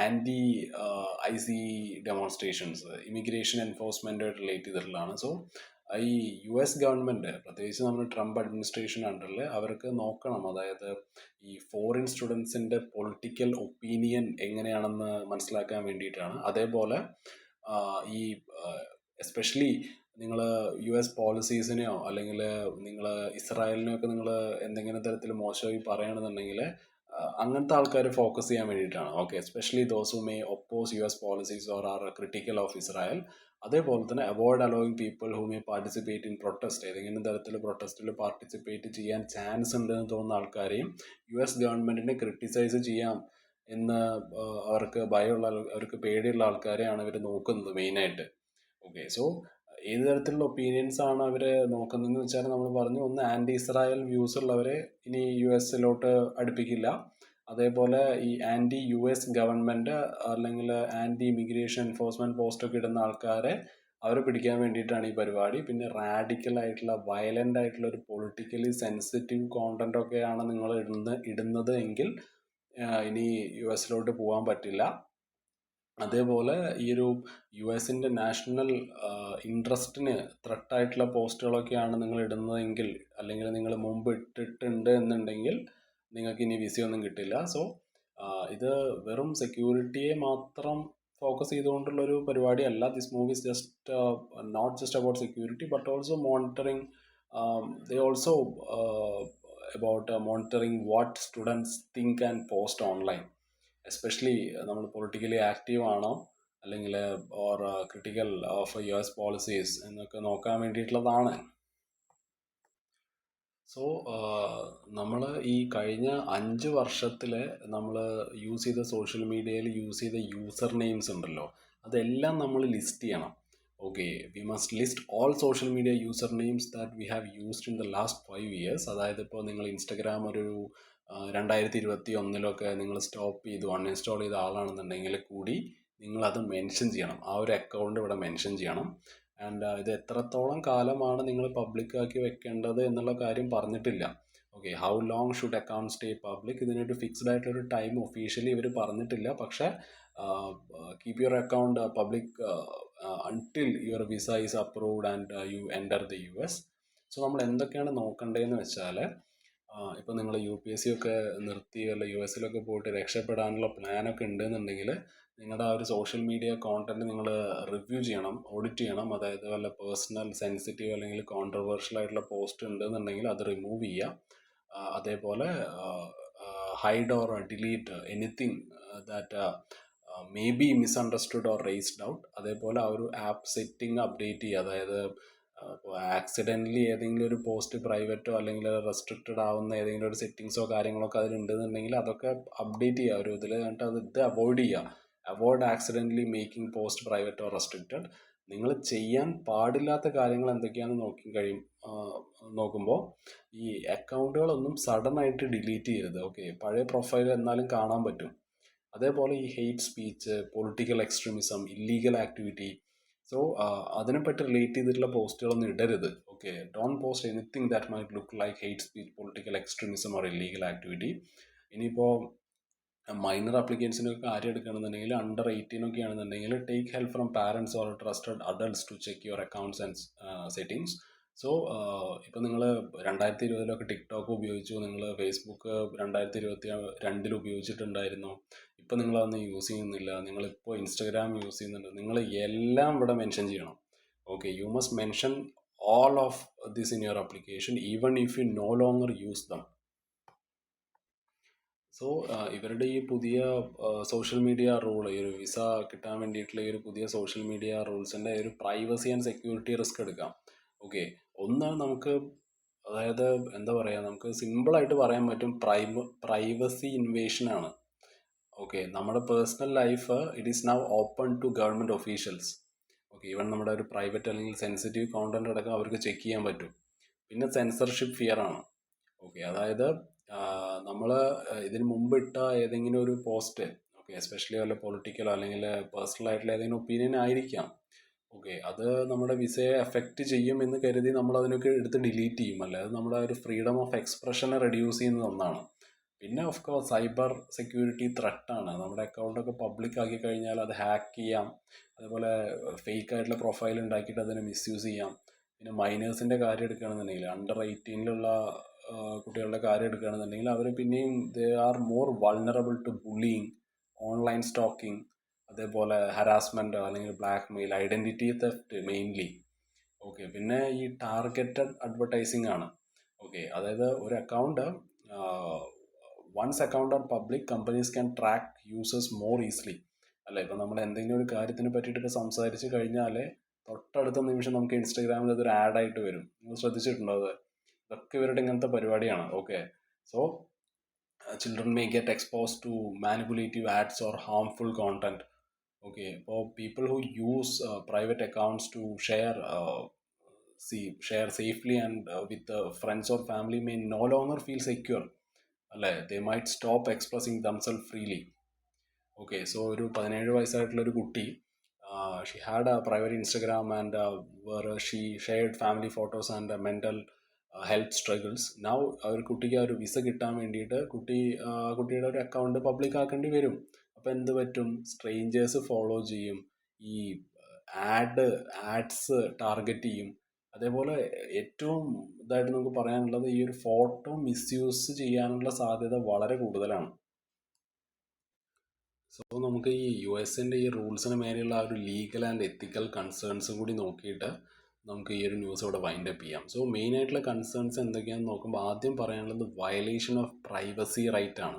Speaker 1: anti IC demonstrations immigration enforcement relate ചെയ്തിട്ടുള്ളതാണ്. സോ ഈ യു എസ് ഗവൺമെൻറ്, പ്രത്യേകിച്ച് നമ്മൾ ട്രംപ് അഡ്മിനിസ്ട്രേഷൻ അണ്ടറിൽ അവർക്ക് നോക്കണം, അതായത് ഈ ഫോറിൻ സ്റ്റുഡൻസിൻ്റെ പൊളിറ്റിക്കൽ ഒപ്പീനിയൻ എങ്ങനെയാണെന്ന് മനസ്സിലാക്കാൻ വേണ്ടിയിട്ടാണ്. അതേപോലെ ഈ എസ്പെഷ്യലി നിങ്ങൾ യു എസ് പോളിസീസിനെയോ അല്ലെങ്കിൽ നിങ്ങൾ ഇസ്രായേലിനെയോ ഒക്കെ നിങ്ങൾ എന്തെങ്കിലും തരത്തിൽ മോശമായി പറയുകയാണെന്നുണ്ടെങ്കിൽ അങ്ങനത്തെ ആൾക്കാർ ഫോക്കസ് ചെയ്യാൻ വേണ്ടിയിട്ടാണ്. Okay, especially those who may oppose U S policies or are critical of Israel. അതേപോലെ തന്നെ avoid allowing people who may participate in protest, ഏതെങ്കിലും തരത്തിൽ പ്രൊട്ടസ്റ്റിൽ പാർട്ടിസിപ്പേറ്റ് ചെയ്യാൻ ചാൻസ് ഉണ്ടെന്ന് തോന്നുന്ന ആൾക്കാരെയും യു എസ് ഗവൺമെൻറ്റിനെ ക്രിട്ടിസൈസ് ചെയ്യാം എന്ന് അവർക്ക് ഭയമുള്ള, അവർക്ക് പേടിയുള്ള ആൾക്കാരെയാണ് ഇവർ നോക്കുന്നത് മെയിനായിട്ട്. ഓക്കെ, സോ ഏത് തരത്തിലുള്ള ഒപ്പീനിയൻസ് ആണ് അവർ നോക്കുന്നതെന്ന് വെച്ചാൽ നമ്മൾ പറഞ്ഞു, ഒന്ന് ആൻറ്റി ഇസ്രായേൽ വ്യൂസ് ഉള്ളവരെ ഇനി യു എസിലോട്ട് അടുപ്പിക്കില്ല. അതേപോലെ ഈ ആൻറ്റി യു എസ് ഗവൺമെൻറ് അല്ലെങ്കിൽ ആൻറ്റി ഇമിഗ്രേഷൻ എൻഫോഴ്സ്മെൻറ്റ് പോസ്റ്റൊക്കെ ഇടുന്ന ആൾക്കാരെ അവരെ പിടിക്കാൻ വേണ്ടിയിട്ടാണ് ഈ പരിപാടി. പിന്നെ റാഡിക്കൽ ആയിട്ടുള്ള വയലൻ്റ് ആയിട്ടുള്ള ഒരു പൊളിറ്റിക്കലി സെൻസിറ്റീവ് കോണ്ടൻ്റ് ഒക്കെയാണ് നിങ്ങൾ ഇടുന്നത് എങ്കിൽ ഇനി യു എസിലോട്ട് പോകാൻ പറ്റില്ല. അതേപോലെ ഈ ഒരു യു എസിൻ്റെ നാഷണൽ ഇൻട്രസ്റ്റിന് ത്രെട്ടായിട്ടുള്ള പോസ്റ്റുകളൊക്കെയാണ് നിങ്ങൾ ഇടുന്നതെങ്കിൽ, അല്ലെങ്കിൽ നിങ്ങൾ മുമ്പ് ഇട്ടിട്ടുണ്ട് എന്നുണ്ടെങ്കിൽ നിങ്ങൾക്ക് ഇനി വിസയൊന്നും കിട്ടില്ല. സോ ഇത് വെറും സെക്യൂരിറ്റിയെ മാത്രം ഫോക്കസ് ചെയ്തുകൊണ്ടുള്ളൊരു പരിപാടിയല്ല. This movie is just not just about security but also monitoring. They also about monitoring what students think and post online, especially നമ്മൾ പൊളിറ്റിക്കലി ആക്റ്റീവ് ആണോ അല്ലെങ്കിൽ or critical of U S policies എന്നൊക്കെ നോക്കാൻ വേണ്ടിയിട്ടുള്ളതാണ്. So നമ്മൾ ഈ കഴിഞ്ഞ 5 വർഷത്തിൽ നമ്മൾ യൂസ് ചെയ്ത സോഷ്യൽ മീഡിയയിൽ യൂസ് ചെയ്ത യൂസർ നെയിംസ് ഉണ്ടല്ലോ, അതെല്ലാം നമ്മൾ ലിസ്റ്റ് ചെയ്യണം. Okay, we must list all social media user names that we have used in the last 5 years. അതായത് ഇപ്പോൾ നിങ്ങൾ ഇൻസ്റ്റഗ്രാം ഒരു 2021 നിങ്ങൾ സ്റ്റോപ്പ് ചെയ്തു, അൺഇൻസ്റ്റാൾ ചെയ്ത ആളാണെന്നുണ്ടെങ്കിൽ കൂടി നിങ്ങളത് മെൻഷൻ ചെയ്യണം. ആ ഒരു അക്കൗണ്ട് ഇവിടെ മെൻഷൻ ചെയ്യണം. ആൻഡ് ഇത് എത്രത്തോളം കാലമാണ് നിങ്ങൾ പബ്ലിക്കാക്കി വെക്കേണ്ടത് എന്നുള്ള കാര്യം പറഞ്ഞിട്ടില്ല. Okay, how long should account stay public, ഇതിനൊരു ഫിക്സ്ഡ് ആയിട്ടൊരു ടൈം ഒഫീഷ്യലി ഇവർ പറഞ്ഞിട്ടില്ല. പക്ഷേ keep your account public until your visa is approved and you enter the U S. So നമ്മൾ എന്തൊക്കെയാണ് നോക്കേണ്ടതെന്ന് വെച്ചാൽ, ഇപ്പോൾ നിങ്ങൾ UPSC ഒക്കെ നിർത്തി അല്ല യു എസിലൊക്കെ പോയിട്ട് രക്ഷപ്പെടാനുള്ള പ്ലാനൊക്കെ ഉണ്ടെന്നുണ്ടെങ്കിൽ നിങ്ങളുടെ ആ ഒരു സോഷ്യൽ മീഡിയ കോണ്ടന്റ് നിങ്ങൾ റിവ്യൂ ചെയ്യണം, ഓഡിറ്റ് ചെയ്യണം. അതായത് വല്ല പേഴ്സണൽ സെൻസിറ്റീവ് അല്ലെങ്കിൽ കോൺട്രവേഴ്ഷ്യൽ ആയിട്ടുള്ള പോസ്റ്റ് ഉണ്ടെന്നുണ്ടെങ്കിൽ അത് റിമൂവ് ചെയ്യുക. അതേപോലെ hide or delete anything that may be misunderstood or raised out. അതേപോലെ ആ ഒരു ആപ്പ് സെറ്റിംഗ് അപ്ഡേറ്റ് ചെയ്യുക. അതായത് ഇപ്പോൾ ആക്സിഡൻ്റലി ഏതെങ്കിലും ഒരു പോസ്റ്റ് പ്രൈവറ്റോ അല്ലെങ്കിൽ റെസ്ട്രിക്റ്റഡ് ആവുന്ന ഏതെങ്കിലും ഒരു സെറ്റിങ്സോ കാര്യങ്ങളൊക്കെ അതിലുണ്ടെന്നുണ്ടെങ്കിൽ അതൊക്കെ അപ്ഡേറ്റ് ചെയ്യുക ഒരു ഇതിൽ. എന്നിട്ട് ഇത് അവോയ്ഡ് ചെയ്യുക. Avoid accidentally making post private or restricted. നിങ്ങൾ ചെയ്യാൻ പാടില്ലാത്ത കാര്യങ്ങൾ എന്തൊക്കെയാണെന്ന് നോക്കുമ്പോൾ ഈ അക്കൗണ്ടുകളൊന്നും സഡനായിട്ട് ഡിലീറ്റ് ചെയ്യരുത്. ഓക്കെ, പഴയ പ്രൊഫൈൽ എന്നാലും കാണാൻ പറ്റും. അതേപോലെ ഈ hate speech, political extremism, illegal activity, so അതിനെപ്പറ്റി റിലേറ്റ് ചെയ്തിട്ടുള്ള പോസ്റ്റുകളൊന്നും ഇടരുത്. Okay, don't post anything that might look like hate speech, political extremism or illegal activity. ഇനിയിപ്പോൾ മൈനർ അപ്ലിക്കൻസിനൊക്കെ കാര്യം എടുക്കുകയാണെന്നുണ്ടെങ്കിൽ അണ്ടർ 18 ആണെന്നുണ്ടെങ്കിൽ take help from parents or trusted adults to check your accounts and settings. So ഇപ്പോൾ നിങ്ങൾ 2020 TikTok ഉപയോഗിച്ചു, നിങ്ങൾ Facebook 2022 ഉപയോഗിച്ചിട്ടുണ്ടായിരുന്നു, ഇപ്പോൾ നിങ്ങളതൊന്നും use ചെയ്യുന്നില്ല, നിങ്ങളിപ്പോൾ ഇൻസ്റ്റഗ്രാം യൂസ് ചെയ്യുന്നുണ്ട്, നിങ്ങൾ എല്ലാം ഇവിടെ മെൻഷൻ ചെയ്യണം. Okay, you must mention all of this in your application even if you no longer use them. So ഇവരുടെ ഈ പുതിയ സോഷ്യൽ മീഡിയ റൂൾ, ഈ ഒരു വിസ കിട്ടാൻ വേണ്ടിയിട്ടുള്ള ഈ ഒരു പുതിയ സോഷ്യൽ മീഡിയ റൂൾസിൻ്റെ ഒരു പ്രൈവസി ആൻഡ് സെക്യൂരിറ്റി റിസ്ക് എടുക്കാം. ഓക്കെ, ഒന്ന് നമുക്ക്, അതായത് എന്താ പറയുക, നമുക്ക് സിമ്പിളായിട്ട് പറയാൻ പറ്റും, പ്രൈവസി ഇൻവേഷനാണ്. ഓക്കെ, നമ്മുടെ personal life it is now open to government officials. Okay, even നമ്മുടെ ഒരു പ്രൈവറ്റ് അല്ലെങ്കിൽ സെൻസിറ്റീവ് കോണ്ടന്റ് അടക്കം അവർക്ക് ചെക്ക് ചെയ്യാൻ പറ്റും. പിന്നെ സെൻസർഷിപ്പ് ഫിയർ ആണ്. ഓക്കെ, അതായത് നമ്മൾ ഇതിന് മുമ്പ് ഇട്ട ഏതെങ്കിലും ഒരു പോസ്റ്റ്, ഓക്കെ, എസ്പെഷ്യലി വല്ല പൊളിറ്റിക്കലോ അല്ലെങ്കിൽ പേഴ്സണൽ ആയിട്ടുള്ള ഏതെങ്കിലും ഒപ്പീനിയൻ ആയിരിക്കാം. ഓക്കെ, അത് നമ്മുടെ വിസയെ എഫക്റ്റ് ചെയ്യും എന്ന് കരുതി നമ്മൾ അതിനൊക്കെ എടുത്ത് ഡിലീറ്റ് ചെയ്യും, അല്ലേ? അത് നമ്മുടെ ഒരു ഫ്രീഡം ഓഫ് എക്സ്പ്രഷനെ റെഡ്യൂസ് ചെയ്യുന്ന ഒന്നാണ്. പിന്നെ ഓഫ് കോഴ്സ് സൈബർ സെക്യൂരിറ്റി ത്രെട്ടാണ്. നമ്മുടെ അക്കൗണ്ടൊക്കെ പബ്ലിക് ആക്കി കഴിഞ്ഞാൽ അത് ഹാക്ക് ചെയ്യാം. അതേപോലെ ഫേക്ക് ആയിട്ടുള്ള പ്രൊഫൈൽ ഉണ്ടാക്കിയിട്ട് അതിനെ മിസ്യൂസ് ചെയ്യാം. പിന്നെ മൈനേഴ്സിൻ്റെ കാര്യം എടുക്കുകയാണെന്നുണ്ടെങ്കിൽ, അണ്ടർ 18-ലുള്ള കുട്ടികളുടെ കാര്യം എടുക്കുകയാണെന്നുണ്ടെങ്കിൽ അവർ പിന്നെയും they are more vulnerable to bullying, online stalking, അതേപോലെ ഹരാസ്മെൻറ്റ് അല്ലെങ്കിൽ blackmail, identity theft mainly. Okay, പിന്നെ ഈ ടാർഗറ്റഡ് അഡ്വർടൈസിങ് ആണ്. ഓക്കെ, അതായത് ഒരു account once account on public, companies can track users more easily, അല്ലേ? ഇപ്പം നമ്മൾ എന്തെങ്കിലും ഒരു കാര്യത്തിനെ പറ്റിയിട്ട് ഇപ്പോൾ സംസാരിച്ച് കഴിഞ്ഞാൽ തൊട്ടടുത്ത നിമിഷം നമുക്ക് ഇൻസ്റ്റാഗ്രാമിൽ അതൊരു ആഡായിട്ട് വരും. നിങ്ങൾ ശ്രദ്ധിച്ചിട്ടുണ്ടോ അത്? ഇതൊക്കെ ഇവരുടെ ഇങ്ങനത്തെ പരിപാടിയാണ്. Okay, so children may get exposed to manipulative ads or harmful content. Okay, for people who use private accounts to share safely and with friends or family may no longer feel secure, അല്ലേ? They might stop expressing themselves freely. Okay, so ഒരു 17 വയസ്സായിട്ടുള്ളൊരു കുട്ടി, she had a private Instagram and where she shared family photos and mental health struggles. Now ഒരു കുട്ടിക്ക് ആ ഒരു visa കിട്ടാൻ വേണ്ടിയിട്ട് കുട്ടിയുടെ ഒരു അക്കൗണ്ട് പബ്ലിക് ആക്കേണ്ടി വരും. അപ്പോൾ എന്ത് പറ്റും? സ്ട്രേഞ്ചേഴ്സ് ഫോളോ ചെയ്യും, ഈ ആഡ്സ് ടാർഗറ്റ് ചെയ്യും. അതേപോലെ ഏറ്റവും ഇതായിട്ട് നമുക്ക് പറയാനുള്ളത്, ഈ ഒരു ഫോട്ടോ മിസ്യൂസ് ചെയ്യാനുള്ള സാധ്യത വളരെ കൂടുതലാണ്. സോ നമുക്ക് ഈ US-ൻ്റെ ഈ റൂൾസിന് മേലെയുള്ള ആ ഒരു ലീഗൽ ആൻഡ് എത്തിക്കൽ കൺസേൺസും കൂടി നോക്കിയിട്ട് നമുക്ക് ഈ ഒരു ന്യൂസ് ഇവിടെ വൈൻഡ് അപ്പ് ചെയ്യാം. സോ മെയിൻ ആയിട്ടുള്ള കൺസേൺസ് എന്തൊക്കെയാണെന്ന് നോക്കുമ്പോൾ ആദ്യം പറയാനുള്ളത് വയലേഷൻ ഓഫ് പ്രൈവസി റൈറ്റ് ആണ്.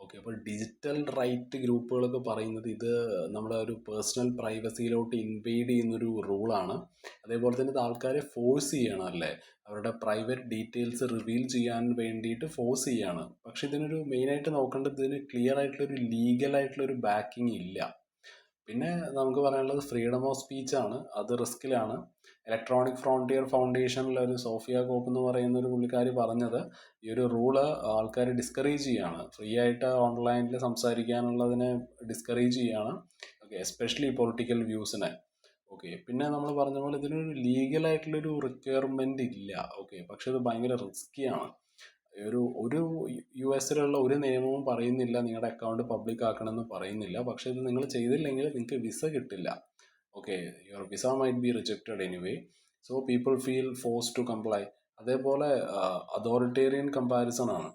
Speaker 1: ഓക്കെ, അപ്പോൾ ഡിജിറ്റൽ റൈറ്റ് ഗ്രൂപ്പുകളൊക്കെ പറയുന്നത് ഇത് നമ്മുടെ ഒരു പേഴ്സണൽ പ്രൈവസിയിലോട്ട് ഇൻവേഡ് ചെയ്യുന്നൊരു റൂളാണ്. അതേപോലെ തന്നെ ഇത് ആൾക്കാരെ ഫോഴ്സ് ചെയ്യണം, അല്ലേ? അവരുടെ പ്രൈവറ്റ് ഡീറ്റെയിൽസ് റിവീൽ ചെയ്യാൻ വേണ്ടിയിട്ട് ഫോഴ്സ് ചെയ്യാണ്. പക്ഷെ ഇതിനൊരു മെയിനായിട്ട് നോക്കേണ്ടത്, ഇതിന് ക്ലിയർ ആയിട്ടുള്ളൊരു ലീഗലായിട്ടുള്ളൊരു ബാക്കിംഗ് ഇല്ല. പിന്നെ നമുക്ക് പറയാനുള്ളത് ഫ്രീഡം ഓഫ് സ്പീച്ച് ആണ്. അത് റിസ്കിലാണ്. ഇലക്ട്രോണിക് ഫ്രോണ്ടിയർ ഫൗണ്ടേഷനിലൊരു സോഫിയ കോപ്പ് എന്ന് പറയുന്ന ഒരു പുള്ളിക്കാരി പറഞ്ഞത്, ഈ ഒരു റൂള് ആൾക്കാരെ ഡിസ്കറേജ് ചെയ്യാണ്, ഫ്രീ ആയിട്ട് ഓൺലൈനിൽ സംസാരിക്കാനുള്ളതിനെ ഡിസ്കറേജ് ചെയ്യാണ്. ഓക്കെ, എസ്പെഷ്യലി പൊളിറ്റിക്കൽ വ്യൂസിനെ. ഓക്കെ, പിന്നെ നമ്മൾ പറഞ്ഞ പോലെ ഇതിനൊരു ലീഗലായിട്ടുള്ളൊരു റിക്വയർമെൻറ്റ് ഇല്ല. ഓക്കെ, പക്ഷെ ഇത് ഭയങ്കര റിസ്ക്കിയാണ്. ഒരു US-ലുള്ള ഒരു നിയമവും പറയുന്നില്ല നിങ്ങളുടെ അക്കൗണ്ട് പബ്ലിക് ആക്കണമെന്ന് പറയുന്നില്ല. പക്ഷെ ഇത് നിങ്ങൾ ചെയ്തില്ലെങ്കിൽ നിങ്ങൾക്ക് വിസ കിട്ടില്ല. Okay, your visa might be rejected anyway. So people feel force to comply. അതേപോലെ അതോറിറ്റേറിയൻ കമ്പാരിസൺ ആണ്.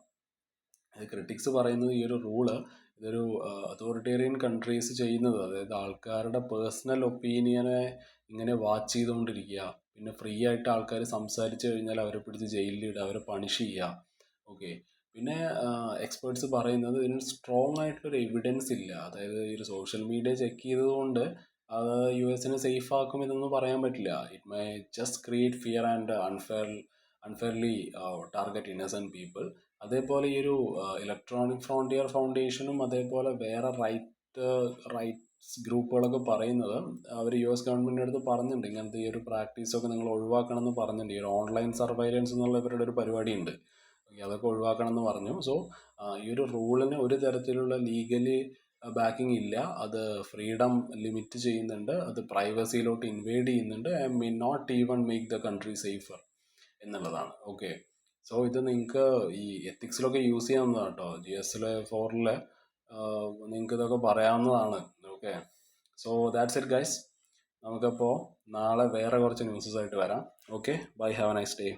Speaker 1: ക്രിട്ടിക്സ് പറയുന്നത് ഈ ഒരു റൂള് ഇതൊരു അതോറിറ്റേറിയൻ കൺട്രീസ് ചെയ്യുന്നത്, അതായത് ആൾക്കാരുടെ പേഴ്സണൽ ഒപ്പീനിയനെ ഇങ്ങനെ വാച്ച് ചെയ്തുകൊണ്ടിരിക്കുക, പിന്നെ ഫ്രീ ആയിട്ട് ആൾക്കാർ സംസാരിച്ചു കഴിഞ്ഞാൽ അവരെ പിടിച്ച് ജയിലിലിടുക, അവരെ പണിഷ് ചെയ്യുക. ഓക്കെ, പിന്നെ എക്സ്പേർട്സ് പറയുന്നത് ഇതിന് സ്ട്രോങ് ആയിട്ടുള്ളൊരു എവിഡൻസ് ഇല്ല. അതായത് ഈ ഒരു സോഷ്യൽ മീഡിയ ചെക്ക് ചെയ്തതുകൊണ്ട് അത് US-നെ സേഫ് ആക്കും ഇതൊന്നും പറയാൻ പറ്റില്ല. It may just create fear and unfairly target innocent people. അതേപോലെ ഈ ഒരു ഇലക്ട്രോണിക് ഫ്രോണ്ടിയർ ഫൗണ്ടേഷനും അതേപോലെ വേറെ റൈറ്റ്സ് ഗ്രൂപ്പുകളൊക്കെ പറയുന്നത്, അവർ US ഗവൺമെൻറ്റിൻ്റെ അടുത്ത് പറഞ്ഞിട്ടുണ്ട്, ഇങ്ങനത്തെ ഈ ഒരു പ്രാക്ടീസൊക്കെ നിങ്ങൾ ഒഴിവാക്കണം എന്ന് പറഞ്ഞിട്ടുണ്ട്. ഈ ഒരു ഓൺലൈൻ സർവൈലൻസ് എന്നുള്ള ഇവരുടെ ഒരു പരിപാടിയുണ്ട്. അതൊക്കെ ഒഴിവാക്കണം എന്ന് പറഞ്ഞു. സോ ഈ ഒരു റൂളിന് ഒരു തരത്തിലുള്ള ലീഗലി ബാക്കിംഗ് ഇല്ല. അത് ഫ്രീഡം ലിമിറ്റ് ചെയ്യുന്നുണ്ട്, അത് പ്രൈവസിയിലോട്ട് ഇൻവേഡ് ചെയ്യുന്നുണ്ട്, and may not even make the country safer എന്നുള്ളതാണ്. ഓക്കെ, സോ ഇത് നിങ്ങൾക്ക് ഈ എത്തിക്സിലൊക്കെ യൂസ് ചെയ്യാവുന്നതാണ് കേട്ടോ. GS4 നിങ്ങൾക്ക് ഇതൊക്കെ പറയാവുന്നതാണ്. Okay, so that's it guys. നമുക്കപ്പോൾ നാളെ വേറെ കുറച്ച് ന്യൂസസ് ആയിട്ട് വരാം. Okay, bye, have a nice day.